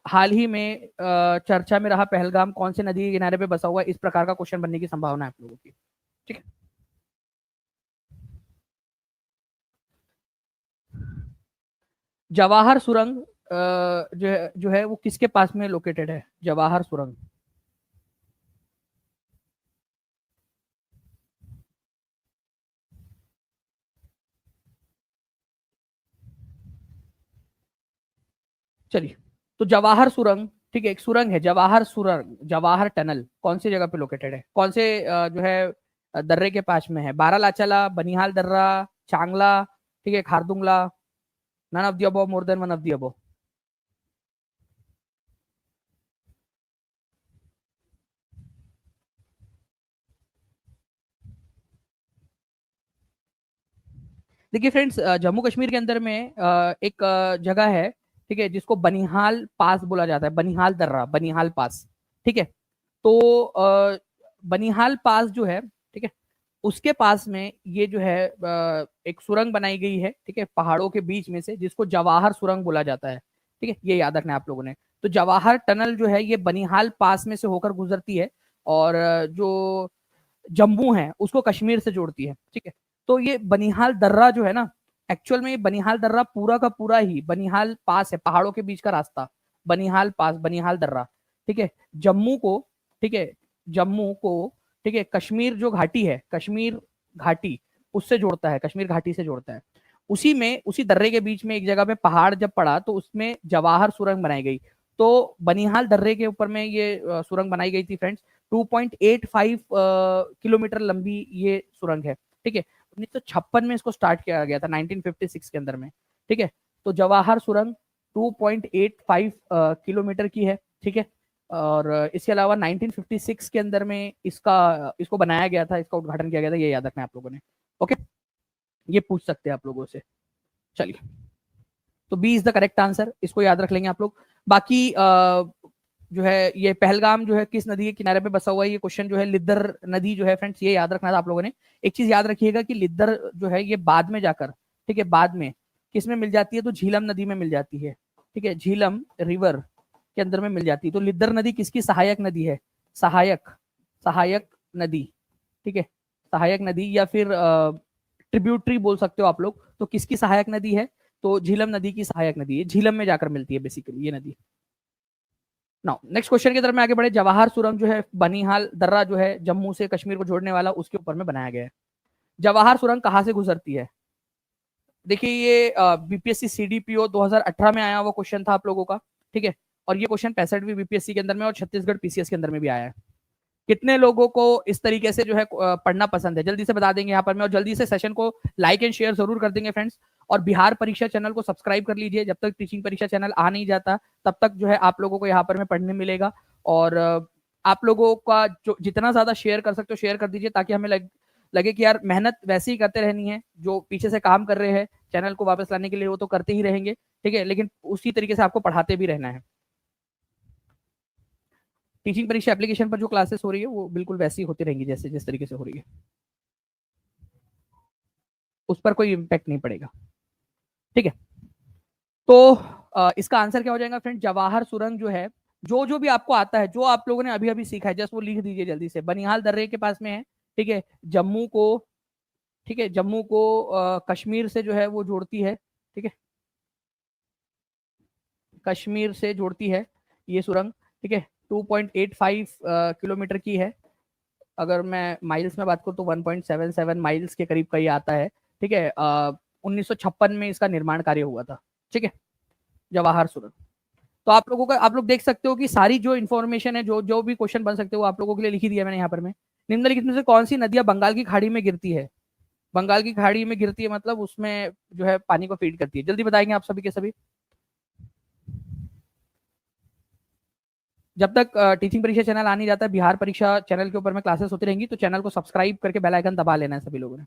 हाल ही में चर्चा में रहा पहलगाम कौन से नदी के किनारे पे बसा हुआ है, इस प्रकार का क्वेश्चन बनने की संभावना है आप लोगों की, ठीक है। जवाहर सुरंग जो है वो किसके पास में लोकेटेड है? जवाहर सुरंग, चलिए। तो जवाहर सुरंग, ठीक है, एक सुरंग है जवाहर सुरंग, जवाहर टनल कौन सी जगह पे लोकेटेड है, कौन से जो है दर्रे के पास में है? बारालाचाला, बनिहाल दर्रा, चांगला, ठीक है, Khardungla, none of the above, more than one of the above. देखिए फ्रेंड्स, जम्मू कश्मीर के अंदर में एक जगह है, ठीक है, जिसको बनिहाल पास बोला जाता है, बनिहाल दर्रा, बनिहाल पास, ठीक है। तो बनिहाल पास जो है, ठीक है, उसके पास में ये जो है एक सुरंग बनाई गई है, ठीक है, पहाड़ों के बीच में से, जिसको जवाहर सुरंग बोला जाता है, ठीक है, ये याद रखना है आप लोगों ने। तो जवाहर टनल जो है ये बनिहाल पास में से होकर गुजरती है, और जो जम्मू है उसको कश्मीर से जोड़ती है, ठीक है। तो ये बनिहाल दर्रा जो है ना, एक्चुअल में ये बनिहाल दर्रा पूरा का पूरा ही बनिहाल पास है, पहाड़ों के बीच का रास्ता, बनिहाल पास, बनिहाल दर्रा, ठीक है, जम्मू को, ठीक है, जम्मू को, ठीक है, कश्मीर जो घाटी है, कश्मीर घाटी, उससे जोड़ता है, कश्मीर घाटी से जोड़ता है। उसी में, उसी दर्रे के बीच में एक जगह पे पहाड़ जब पड़ा, तो उसमें जवाहर सुरंग बनाई गई। तो बनिहाल दर्रे के ऊपर में ये सुरंग बनाई गई थी फ्रेंड्स। 2.85 किलोमीटर लंबी ये सुरंग है, ठीक है। 1956 में इसको स्टार्ट किया गया था, 1956 के अंदर में, ठीक है। तो जवाहर सुरंग 2.85 किलोमीटर की है, ठीक है। और इसके अलावा 1956 के अंदर में इसको बनाया गया था, इसका उद्घाटन किया गया था, ये याद रखना है आप लोगों ने, ओके। ये पूछ सकते हैं आप लोगों से। चलिए, तो B is the correct answer, इसको याद रख लेंगे आप लोग। बाकी जो है ये पहलगाम जो है किस नदी के किनारे पे बसा हुआ है, ये क्वेश्चन जो है लिद्दर नदी जो है फ्रेंड्स, ये याद रखना था आप लोगों ने। एक चीज याद रखिएगा कि लिद्दर जो है ये बाद में जाकर, ठीक है, बाद में किस में मिल जाती है? तो झीलम नदी में मिल जाती है, ठीक है, झीलम रिवर के अंदर में मिल जाती है। तो लिद्दर नदी किसकी सहायक नदी है? सहायक, सहायक नदी, ठीक है, सहायक नदी, या फिर ट्रिब्यूटरी बोल सकते हो आप लोग। तो किसकी सहायक नदी है? तो झीलम नदी की सहायक नदी है, झीलम में जाकर मिलती है बेसिकली ये नदी। नाउ नेक्स्ट क्वेश्चन की तरफ में आगे बढ़े। जवाहर सुरंग जो है, बनिहाल दर्रा जो है जम्मू से कश्मीर को जोड़ने वाला, उसके ऊपर में बनाया गया है। जवाहर सुरंग कहाँ से गुजरती है? देखिए ये बीपीएससी सीडीपीओ 2018 में आया हुआ क्वेश्चन था आप लोगों का, ठीक है। और ये क्वेश्चन 65वीं बीपीएससी के अंदर में और छत्तीसगढ़ पीसीएस के अंदर में भी आया है। कितने लोगों को इस तरीके से जो है पढ़ना पसंद है, जल्दी से बता देंगे यहाँ पर में, और जल्दी से सेशन को लाइक एंड शेयर जरूर कर देंगे फ्रेंड्स। और बिहार परीक्षा चैनल को सब्सक्राइब कर लीजिए, जब तक टीचिंग परीक्षा चैनल आ नहीं जाता तब तक जो है आप लोगों को यहाँ पर में पढ़ने मिलेगा। और आप लोगों का जो जितना ज्यादा शेयर कर सकते हो शेयर कर दीजिए, ताकि हमें लगे कि यार मेहनत वैसे ही करते रहनी है, जो पीछे से काम कर रहे हैं चैनल को वापस लाने के लिए वो तो करते ही रहेंगे, ठीक है, लेकिन उसी तरीके से आपको पढ़ाते भी रहना है। टीचिंग परीक्षा एप्लीकेशन पर जो क्लासेस हो रही है वो बिल्कुल वैसी होती रहेंगी जैसे जिस तरीके से हो रही है, उस पर कोई इम्पैक्ट नहीं पड़ेगा, ठीक है। तो इसका आंसर क्या हो जाएगा फ्रेंड, जवाहर सुरंग जो है, जो जो भी आपको आता है, जो आप लोगों ने अभी अभी सीखा है, जस्ट वो लिख दीजिए जल्दी से। बनिहाल दर्रे के पास में है, ठीक है, जम्मू को, ठीक है, जम्मू को कश्मीर से जो है वो जोड़ती है, ठीक है, कश्मीर से जोड़ती है ये सुरंग, ठीक है। 2.85 किलोमीटर की है, अगर मैं माइल्स में बात करूँ तो 1.77 माइल्स के करीब का ये आता है, ठीक है। 1956 में इसका निर्माण कार्य हुआ था, ठीक है, जवाहर सुरंग। तो आप लोगों का, आप लोग देख सकते हो कि सारी जो इन्फॉर्मेशन है, जो जो भी क्वेश्चन बन सकते हो आप लोगों के लिए लिखी दिया मैंने यहाँ पर। मैं निम्नलिखित में से कौन सी नदियां बंगाल की खाड़ी में गिरती है, बंगाल की खाड़ी में गिरती है मतलब उसमें जो है पानी को फीड करती है, जल्दी बताएंगे आप सभी के सभी। जब तक टीचिंग परीक्षा चैनल आ नहीं जाता, बिहार परीक्षा चैनल के ऊपर में क्लासेस होती रहेंगी, तो चैनल को सब्सक्राइब करके बेल आइकन दबा लेना है सभी लोगों ने।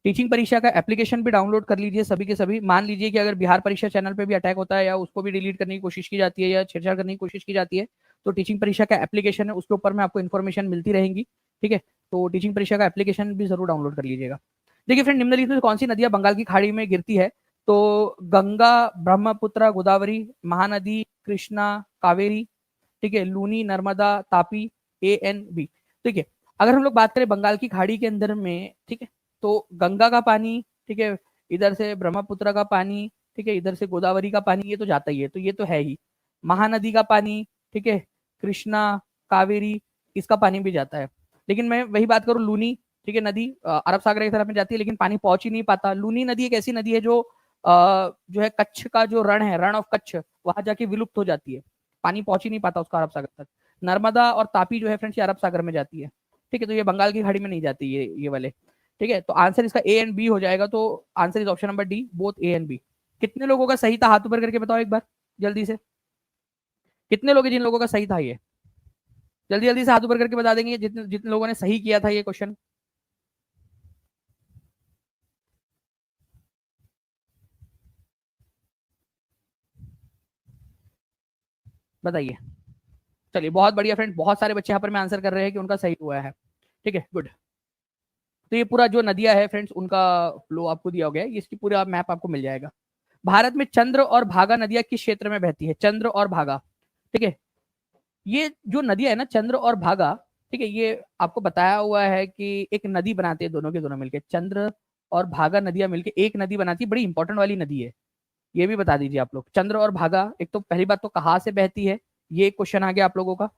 टीचिंग परीक्षा का एप्लीकेशन भी डाउनलोड कर लीजिए सभी के सभी। मान लीजिए कि अगर बिहार परीक्षा चैनल पे भी अटैक होता है या उसको भी डिलीट करने की कोशिश की जाती है या छेड़छाड़ करने की कोशिश की जाती है, तो टीचिंग परीक्षा का एप्लीकेशन है उसके ऊपर में आपको इन्फॉर्मेशन मिलती रहेंगी, ठीक है। तो टीचिंग परीक्षा का एप्लीकेशन भी जरूर डाउनलोड कर लीजिएगा। देखिए फ्रेंड, निम्नलिखित में कौन सी नदियां बंगाल की खाड़ी में गिरती है, तो गंगा, ब्रह्मपुत्र, गोदावरी, महानदी, कृष्णा, कावेरी, ठीक है, लूनी, नर्मदा, तापी, ANB, ठीक है। अगर हम लोग बात करें बंगाल की खाड़ी के अंदर में, ठीक है, तो गंगा का पानी, ठीक है, इधर से ब्रह्मपुत्र का पानी, ठीक है, इधर से गोदावरी का पानी, ये तो जाता ही है, तो ये तो है ही। महानदी का पानी, ठीक है, कृष्णा, कावेरी, इसका पानी भी जाता है। लेकिन मैं वही बात करूं, लूनी, ठीक है, नदी अरब सागर की तरफ में जाती है लेकिन पानी पहुंच ही नहीं पाता। लूनी नदी एक ऐसी नदी है जो है कच्छ का जो रण है, रण ऑफ कच्छ, वहां जाके विलुप्त हो जाती है, पानी पहुंच ही नहीं पाता उसका अरब सागर तक। नर्मदा और तापी जो है फ्रेंड्स ये अरब सागर में जाती है, ठीक है, तो ये बंगाल की खाड़ी में नहीं जाती ये वाले, ठीक है। तो आंसर इसका A and B हो जाएगा, तो answer is option number D, both A and B। कितने लोगों का सही था, हाथ ऊपर करके बताओ एक बार जल्दी से, कितने लोग हैं जिन लोगों का सही था ये, जल्दी जल्दी से हाथ ऊपर करके बता देंगे जितने जितने लोगों ने सही किया था ये क्वेश्चन। बताइए। चलिए बहुत बढ़िया फ्रेंड, बहुत सारे बच्चे यहाँ पर मैं आंसर कर रहे हैं कि उनका सही हुआ है, ठीक है, गुड। तो ये पूरा जो नदियां है फ्रेंड्स उनका फ्लो आपको दिया गया है, इसकी पूरा मैप आपको मिल जाएगा। भारत में चंद्र और भागा नदियां किस क्षेत्र में बहती है, चंद्र और भागा, ठीक है। ये जो नदियां है ना, चंद्र और भागा, ठीक है, ये आपको बताया हुआ है कि एक नदी बनाते हैं दोनों के दोनों मिलके, चंद्र और भागा नदियां मिलके एक नदी बनाती है, बड़ी इंपॉर्टेंट वाली नदी है, ये भी बता दीजिए आप लोग। चंद्र और भागा, एक तो पहली बात तो कहाँ से बहती है, ये क्वेश्चन आ गया आप लोगों का,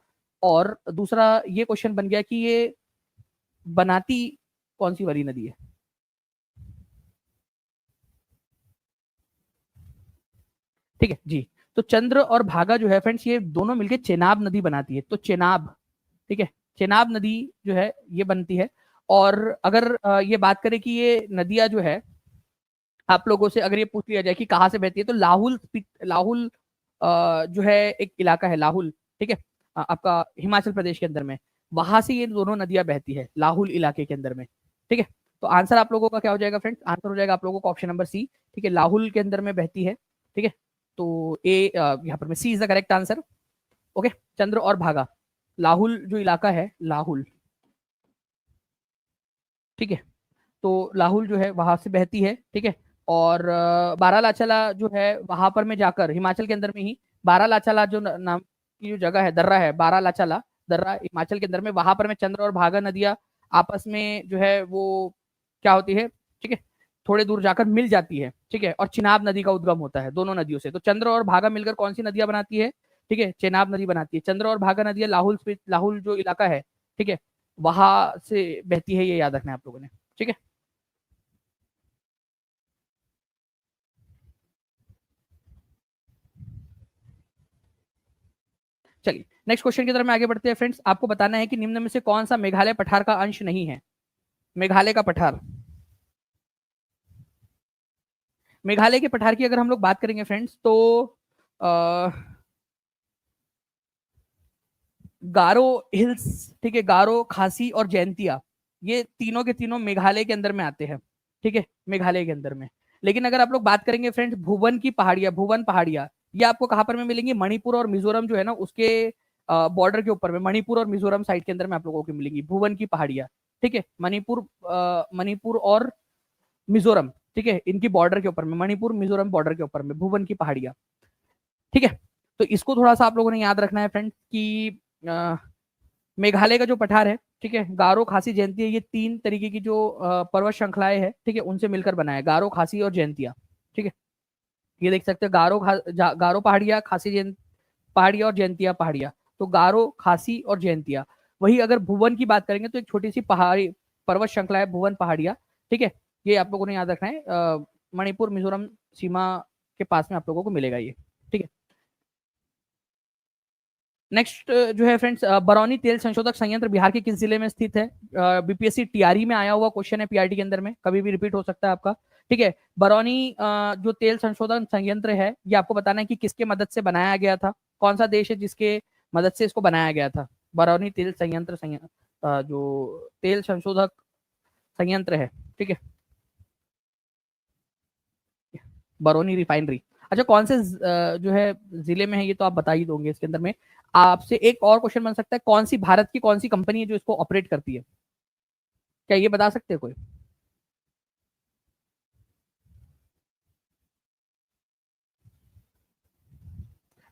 और दूसरा ये क्वेश्चन बन गया कि ये बनाती कौन सी वाली नदी है। ठीक है जी। तो चंद्र और भागा जो है फ्रेंड्स ये दोनों मिलकर चेनाब नदी बनाती है, तो चेनाब, ठीक है, चेनाब नदी जो है ये बनती है। और अगर ये बात करें कि ये नदियां जो है, आप लोगों से अगर ये पूछ लिया जाए कि कहाँ से बहती है, तो लाहुल जो है एक इलाका है लाहुल, ठीक है, आपका हिमाचल प्रदेश के अंदर में, वहां से ये दोनों नदियां बहती है लाहुल इलाके के अंदर में, ठीक है। तो आंसर आप लोगों का क्या हो जाएगा फ्रेंड्स, आंसर हो जाएगा आप लोगों का ऑप्शन नंबर सी, ठीक है, लाहुल के अंदर में बहती है, ठीक है। तो ए यहाँ पर में C is the correct answer, okay. Chandra और भागा, लाहुल जो इलाका है लाहुल, ठीक है, तो लाहुल जो है वहां से बहती है, ठीक है। और बारालाचाला जो है वहां पर में जाकर हिमाचल के अंदर में ही, बारालाचाला जो नाम की जो जगह है, दर्रा है बारालाचाला, दर्रा हिमाचल के अंदर में, वहां पर में चंद्र और भागा नदियां आपस में जो है वो क्या होती है, ठीक है, थोड़े दूर जाकर मिल जाती है, ठीक है। और चिनाब नदी का उद्गम होता है दोनों नदियों से, तो चंद्र और भागा मिलकर कौन सी नदियां बनाती है, ठीक है, चेनाब नदी बनाती है। चंद्र और भागा नदियां लाहुल जो इलाका है, ठीक है, वहां से बहती है, ये याद रखना है आप लोगों ने, ठीक है। चलिए नेक्स्ट क्वेश्चन की तरफ में आगे बढ़ते हैं फ्रेंड्स। आपको बताना है कि निम्न में से कौन सा मेघालय पठार का अंश नहीं है, मेघालय का पठार। मेघालय के पठार की अगर हम लोग बात करेंगे फ्रेंड्स, तो गारो हिल्स, ठीक है, गारो, खासी और जैंतिया, ये तीनों के तीनों मेघालय के अंदर में आते हैं, ठीक है, मेघालय के अंदर में। लेकिन अगर आप लोग बात करेंगे फ्रेंड्स भुवन की पहाड़ियां, भुवन पहाड़ियां, ये आपको कहां पर में मिलेंगी, मणिपुर और मिजोरम जो है ना उसके बॉर्डर के ऊपर में, मणिपुर और मिजोरम साइड के अंदर में आप लोगों को मिलेंगी भुवन की पहाड़ियां, ठीक है, मणिपुर, मणिपुर और मिजोरम, ठीक है, इनकी बॉर्डर के ऊपर में, मणिपुर मिजोरम बॉर्डर के ऊपर में भुवन की पहाड़ियां, ठीक है। तो इसको थोड़ा सा आप लोगों ने याद रखना है फ्रेंड्स कि मेघालय का जो पठार है, ठीक है, गारो, खासी, जयंतिया, ये तीन तरीके की जो पर्वत श्रृंखलाएं है, ठीक है, उनसे मिलकर बना है, गारो, खासी और जयंतिया, ठीक है। ये देख सकते हैं गारो गारो पहाड़िया, खासी पहाड़िया और जयंतिया पहाड़िया। तो गारो, खासी और जयंतिया। वही अगर भुवन की बात करेंगे तो एक छोटी सी पहाड़ी पर्वत श्रृंखला है भुवन पहाड़िया, ठीक है, ये आप लोगों ने याद रखना है, मणिपुर मिजोरम सीमा के पास में आप लोगों को मिलेगा ये, ठीक है। नेक्स्ट जो है फ्रेंड्स, बरौनी तेल संशोधक संयंत्र बिहार के किस जिले में स्थित है? बीपीएससी टीआरई में आया हुआ क्वेश्चन है, पीआरटी के अंदर में कभी भी रिपीट हो सकता है आपका, ठीक है। बरौनी जो तेल संशोधन संयंत्र है, ये आपको बताना है कि किसके मदद से बनाया गया था, कौन सा देश है जिसके मदद से इसको बनाया गया था, बरौनी तेल संयंत्र जो तेल संशोधक संयंत्र है, ठीक है, बरौनी रिफाइनरी। अच्छा, कौन से जो है जिले में है ये तो आप बता ही दोगे इसके अंदर में। आपसे एक और क्वेश्चन बन सकता है, कौन सी भारत की कौन सी कंपनी है जो इसको ऑपरेट करती है, क्या ये बता सकते हैं कोई?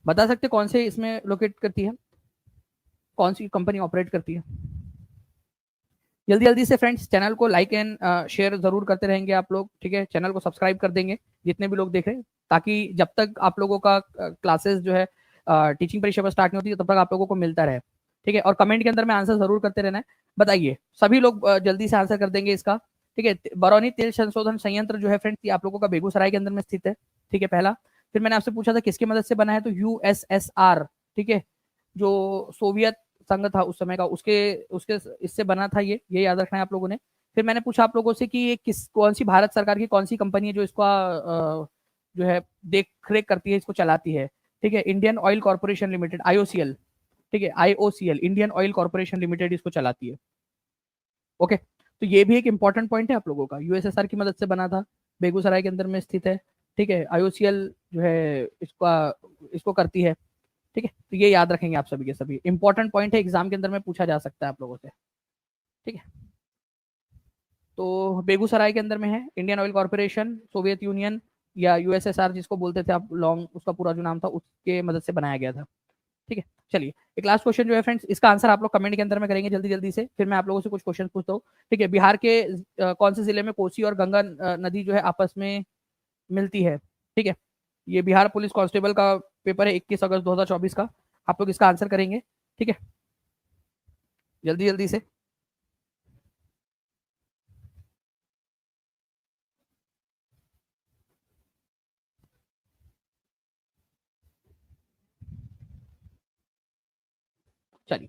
बता सकते कौन से इसमें लोकेट करती है, कौन सी कंपनी ऑपरेट करती है? जल्दी जल्दी से फ्रेंड्स चैनल को लाइक एंड शेयर जरूर करते रहेंगे आप लोग, ठीक है, चैनल को सब्सक्राइब कर देंगे जितने भी लोग देख रहे हैं, ताकि जब तक आप लोगों का क्लासेस जो है टीचिंग परीक्षा पर स्टार्ट नहीं होती तब तक आप लोगों को मिलता रहे, ठीक है। और कमेंट के अंदर में आंसर जरूर करते रहना है। बताइए, सभी लोग जल्दी से आंसर कर देंगे इसका, ठीक है। बरौनी तेल संशोधन संयंत्र जो है फ्रेंड्स ये आप लोगों का बेगूसराय के अंदर में स्थित है, ठीक है, पहला। फिर मैंने आपसे पूछा था किसकी मदद से बना है, तो यूएसएसआर, ठीक है, जो सोवियत संघ था उस समय का, उसके उसके इससे बना था ये याद रखना है आप लोगों ने। फिर मैंने पूछा आप लोगों से कि ये कौन सी भारत सरकार की कौन सी कंपनी है जो इसका जो है देख रेख करती है, इसको चलाती है, ठीक है, Indian oil corporation limited, IOCL, ठीक है, IOCL, Indian oil corporation limited इसको चलाती है, ओके। तो ये भी एक इंपॉर्टेंट पॉइंट है आप लोगों का, यूएसएसआर की मदद से बना था, बेगूसराय के अंदर में स्थित है, ठीक है, आईओसीएल जो है इसका इसको करती है, ठीक है। तो ये याद रखेंगे आप सभी के सभी, इंपॉर्टेंट पॉइंट है, एग्जाम के अंदर में पूछा जा सकता है आप लोगों से, ठीक है। तो बेगूसराय के अंदर में है Indian oil corporation, Soviet union या यूएसएसआर जिसको बोलते थे आप लॉन्ग, उसका पूरा जो नाम था उसके मदद से बनाया गया था, ठीक है। चलिए, एक लास्ट क्वेश्चन जो है फ्रेंड्स, इसका आंसर आप लोग कमेंट के अंदर में करेंगे जल्दी जल्दी से, फिर मैं आप लोगों से कुछ क्वेश्चन पूछता हूँ, ठीक है। बिहार के कौन से जिले में कोसी और गंगा नदी जो है आपस में मिलती है, ठीक है। ये बिहार पुलिस कांस्टेबल का पेपर है 21 अगस्त 2024 का, आप लोग इसका आंसर करेंगे, ठीक है, जल्दी जल्दी से। चलिए,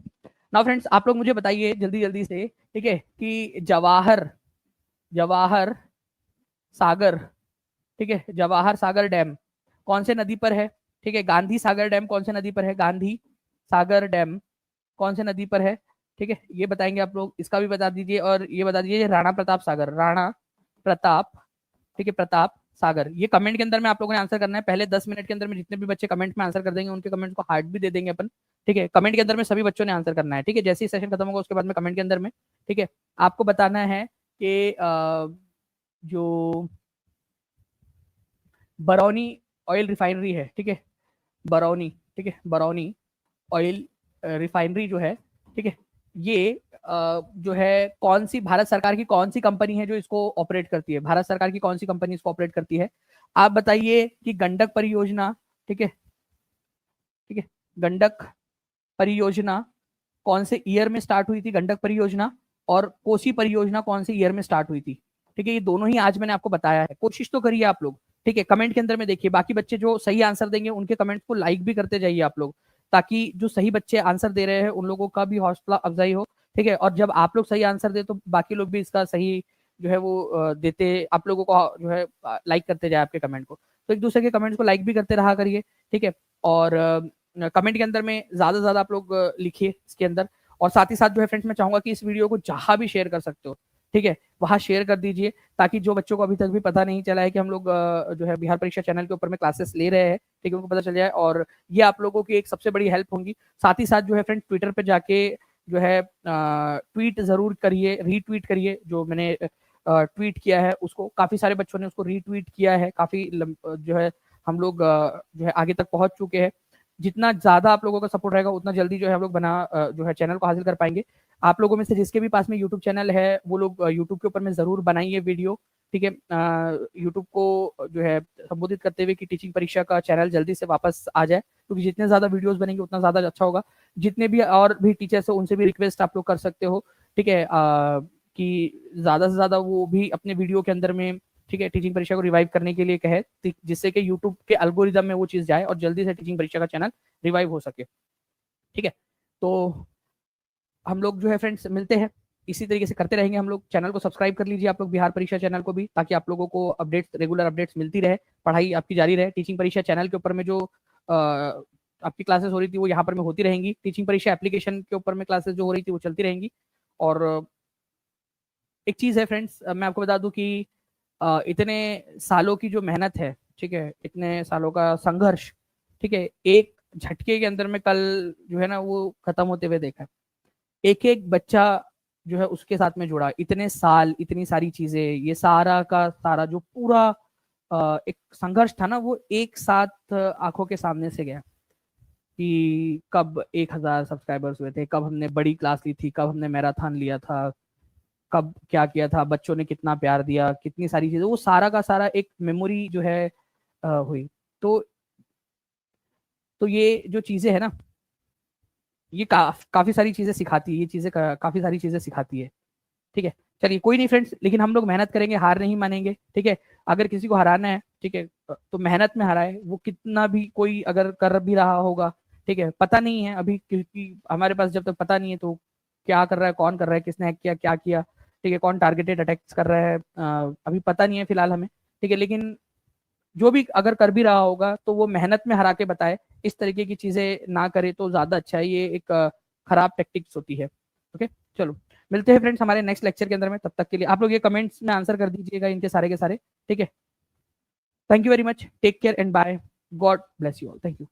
नाउ फ्रेंड्स आप लोग मुझे बताइए जल्दी जल्दी से, ठीक है, कि जवाहर जवाहर सागर, ठीक है, जवाहर सागर डैम कौन से नदी पर है, ठीक है, गांधी सागर डैम कौन से नदी पर है, गांधी सागर डैम कौन से नदी पर है, ठीक है, ये बताएंगे आप लोग, इसका भी बता दीजिए। और ये बता दीजिए राणा प्रताप सागर, राणा प्रताप, ठीक है, प्रताप सागर, ये कमेंट के अंदर में आप लोगों ने आंसर करना है। पहले 10 मिनट के अंदर में जितने भी बच्चे कमेंट में आंसर कर देंगे उनके कमेंट को हार्ट भी दे देंगे अपन, ठीक है। कमेंट के अंदर में सभी बच्चों ने आंसर करना है, ठीक है, जैसे ही सेशन खत्म होगा उसके बाद में कमेंट के अंदर में, ठीक है, आपको बताना है कि जो बरौनी ऑयल रिफाइनरी है, ठीक है, बरौनी, ठीक है, बरौनी ऑयल रिफाइनरी जो है, ठीक है, ये जो है कौन सी भारत सरकार की कौन सी कंपनी है जो इसको ऑपरेट करती है, भारत सरकार की कौन सी कंपनी इसको ऑपरेट करती है? आप बताइए कि गंडक परियोजना, ठीक है, ठीक है, गंडक परियोजना कौन से ईयर में स्टार्ट हुई थी, गंडक परियोजना, और कोसी परियोजना कौन से ईयर में स्टार्ट हुई थी, ठीक है, ये दोनों ही आज मैंने आपको बताया है, कोशिश तो करिए आप लोग, ठीक है। कमेंट के अंदर में देखिए, बाकी बच्चे जो सही आंसर देंगे उनके कमेंट्स को लाइक भी करते जाइए आप लोग, ताकि जो सही बच्चे आंसर दे रहे हैं उन लोगों का भी हौसला अफजाई हो, ठीक है। और जब आप लोग सही आंसर दे तो बाकी लोग भी इसका सही जो है वो देते, आप लोगों को जो है लाइक करते जाए आपके कमेंट को, तो एक दूसरे के कमेंट्स को लाइक भी करते रहा करिए, ठीक है। और कमेंट के अंदर में ज्यादा से ज्यादा आप लोग लिखिए इसके अंदर। और साथ ही साथ जो है फ्रेंड्स मैं चाहूंगा कि इस वीडियो को जहां भी शेयर कर सकते हो, ठीक है, वहां शेयर कर दीजिए, ताकि जो बच्चों को अभी तक भी पता नहीं चला है कि हम लोग जो है बिहार परीक्षा चैनल के ऊपर में क्लासेस ले रहे हैं, ठीक है, उनको पता चल जाए। और ये आप लोगों की एक सबसे बड़ी हेल्प होंगी। साथ ही साथ जो है फ्रेंड्स ट्विटर पे जाके जो है ट्वीट जरूर करिए, रीट्वीट करिए। जो मैंने ट्वीट किया है उसको काफी सारे बच्चों ने उसको रीट्वीट किया है, काफी जो है हम लोग जो है आगे तक पहुंच चुके हैं। जितना ज्यादा आप लोगों का सपोर्ट रहेगा उतना जल्दी जो है हम लोग जो है चैनल को हासिल कर पाएंगे। आप लोगों में से जिसके भी पास में यूट्यूब चैनल है वो लोग यूट्यूब के ऊपर में जरूर बनाइए वीडियो, ठीक है। यूट्यूब को जो है संबोधित करते हुए कि टीचिंग परीक्षा का चैनल जल्दी से वापस आ जाए, क्योंकि जितने ज्यादा वीडियोस बनेंगे उतना ज्यादा अच्छा होगा। जितने भी और भी टीचर्स है उनसे भी रिक्वेस्ट आप लोग कर सकते हो, ठीक है, कि ज्यादा से ज्यादा वो भी अपने वीडियो के अंदर में, ठीक है, टीचिंग परीक्षा को रिवाइव करने के लिए कहे, जिससे कि यूट्यूब के एल्गोरिदम में वो चीज जाए और जल्दी से टीचिंग परीक्षा का चैनल रिवाइव हो सके, ठीक है। तो हम लोग जो है फ्रेंड्स मिलते हैं, इसी तरीके से करते रहेंगे हम लोग। चैनल को सब्सक्राइब कर लीजिए आप लोग, बिहार परीक्षा चैनल को भी, ताकि आप लोगों को अपडेट्स, रेगुलर अपडेट्स मिलती रहे, पढ़ाई आपकी जारी रहे। टीचिंग परीक्षा चैनल के ऊपर में जो आपकी क्लासेस हो रही थी वो यहाँ पर में होती रहेंगी। टीचिंग परीक्षा एप्लीकेशन के ऊपर में क्लासेस जो हो रही थी वो चलती रहेंगी। और एक चीज है फ्रेंड्स, मैं आपको बता दूं कि इतने सालों की जो मेहनत है, ठीक है, इतने सालों का संघर्ष, ठीक है, एक झटके के अंदर में कल जो है ना वो खत्म होते हुए देखा। एक एक बच्चा जो है उसके साथ में जुड़ा, इतने साल, इतनी सारी चीजें, ये सारा का सारा जो पूरा एक संघर्ष था ना, वो एक साथ आंखों के सामने से गया। कि कब 1,000 सब्सक्राइबर्स हुए थे, कब हमने बड़ी क्लास ली थी, कब हमने मैराथन लिया था, कब क्या किया था, बच्चों ने कितना प्यार दिया, कितनी सारी चीजें, वो सारा का सारा एक मेमोरी जो है हुई। तो ये जो चीजें है ना, ये काफी सारी चीजें सिखाती है, ये चीजें काफी सारी चीजें सिखाती है, ठीक है। चलिए कोई नहीं फ्रेंड्स, लेकिन हम लोग मेहनत करेंगे, हार नहीं मानेंगे, ठीक है। अगर किसी को हराना है, ठीक है, तो मेहनत में हराए। वो कितना भी कोई अगर कर भी रहा होगा, ठीक है, पता नहीं है अभी, क्योंकि हमारे पास जब तक पता नहीं है तो क्या कर रहा है, कौन कर रहा है, किसने हैक किया, क्या किया, ठीक है, कौन टारगेटेड अटैक्स कर रहा है, अभी पता नहीं है फिलहाल हमें, ठीक है। लेकिन जो भी अगर कर भी रहा होगा तो वो मेहनत में हरा के बताए, इस तरीके की चीजें ना करे तो ज्यादा अच्छा है। ये एक खराब टेक्टिक्स होती है। ओके, चलो मिलते हैं फ्रेंड्स हमारे नेक्स्ट लेक्चर के अंदर में। तब तक के लिए आप लोग ये कमेंट्स में आंसर कर दीजिएगा इनके सारे के सारे, ठीक है। Thank you very much, take care and bye, God bless you all, thank you.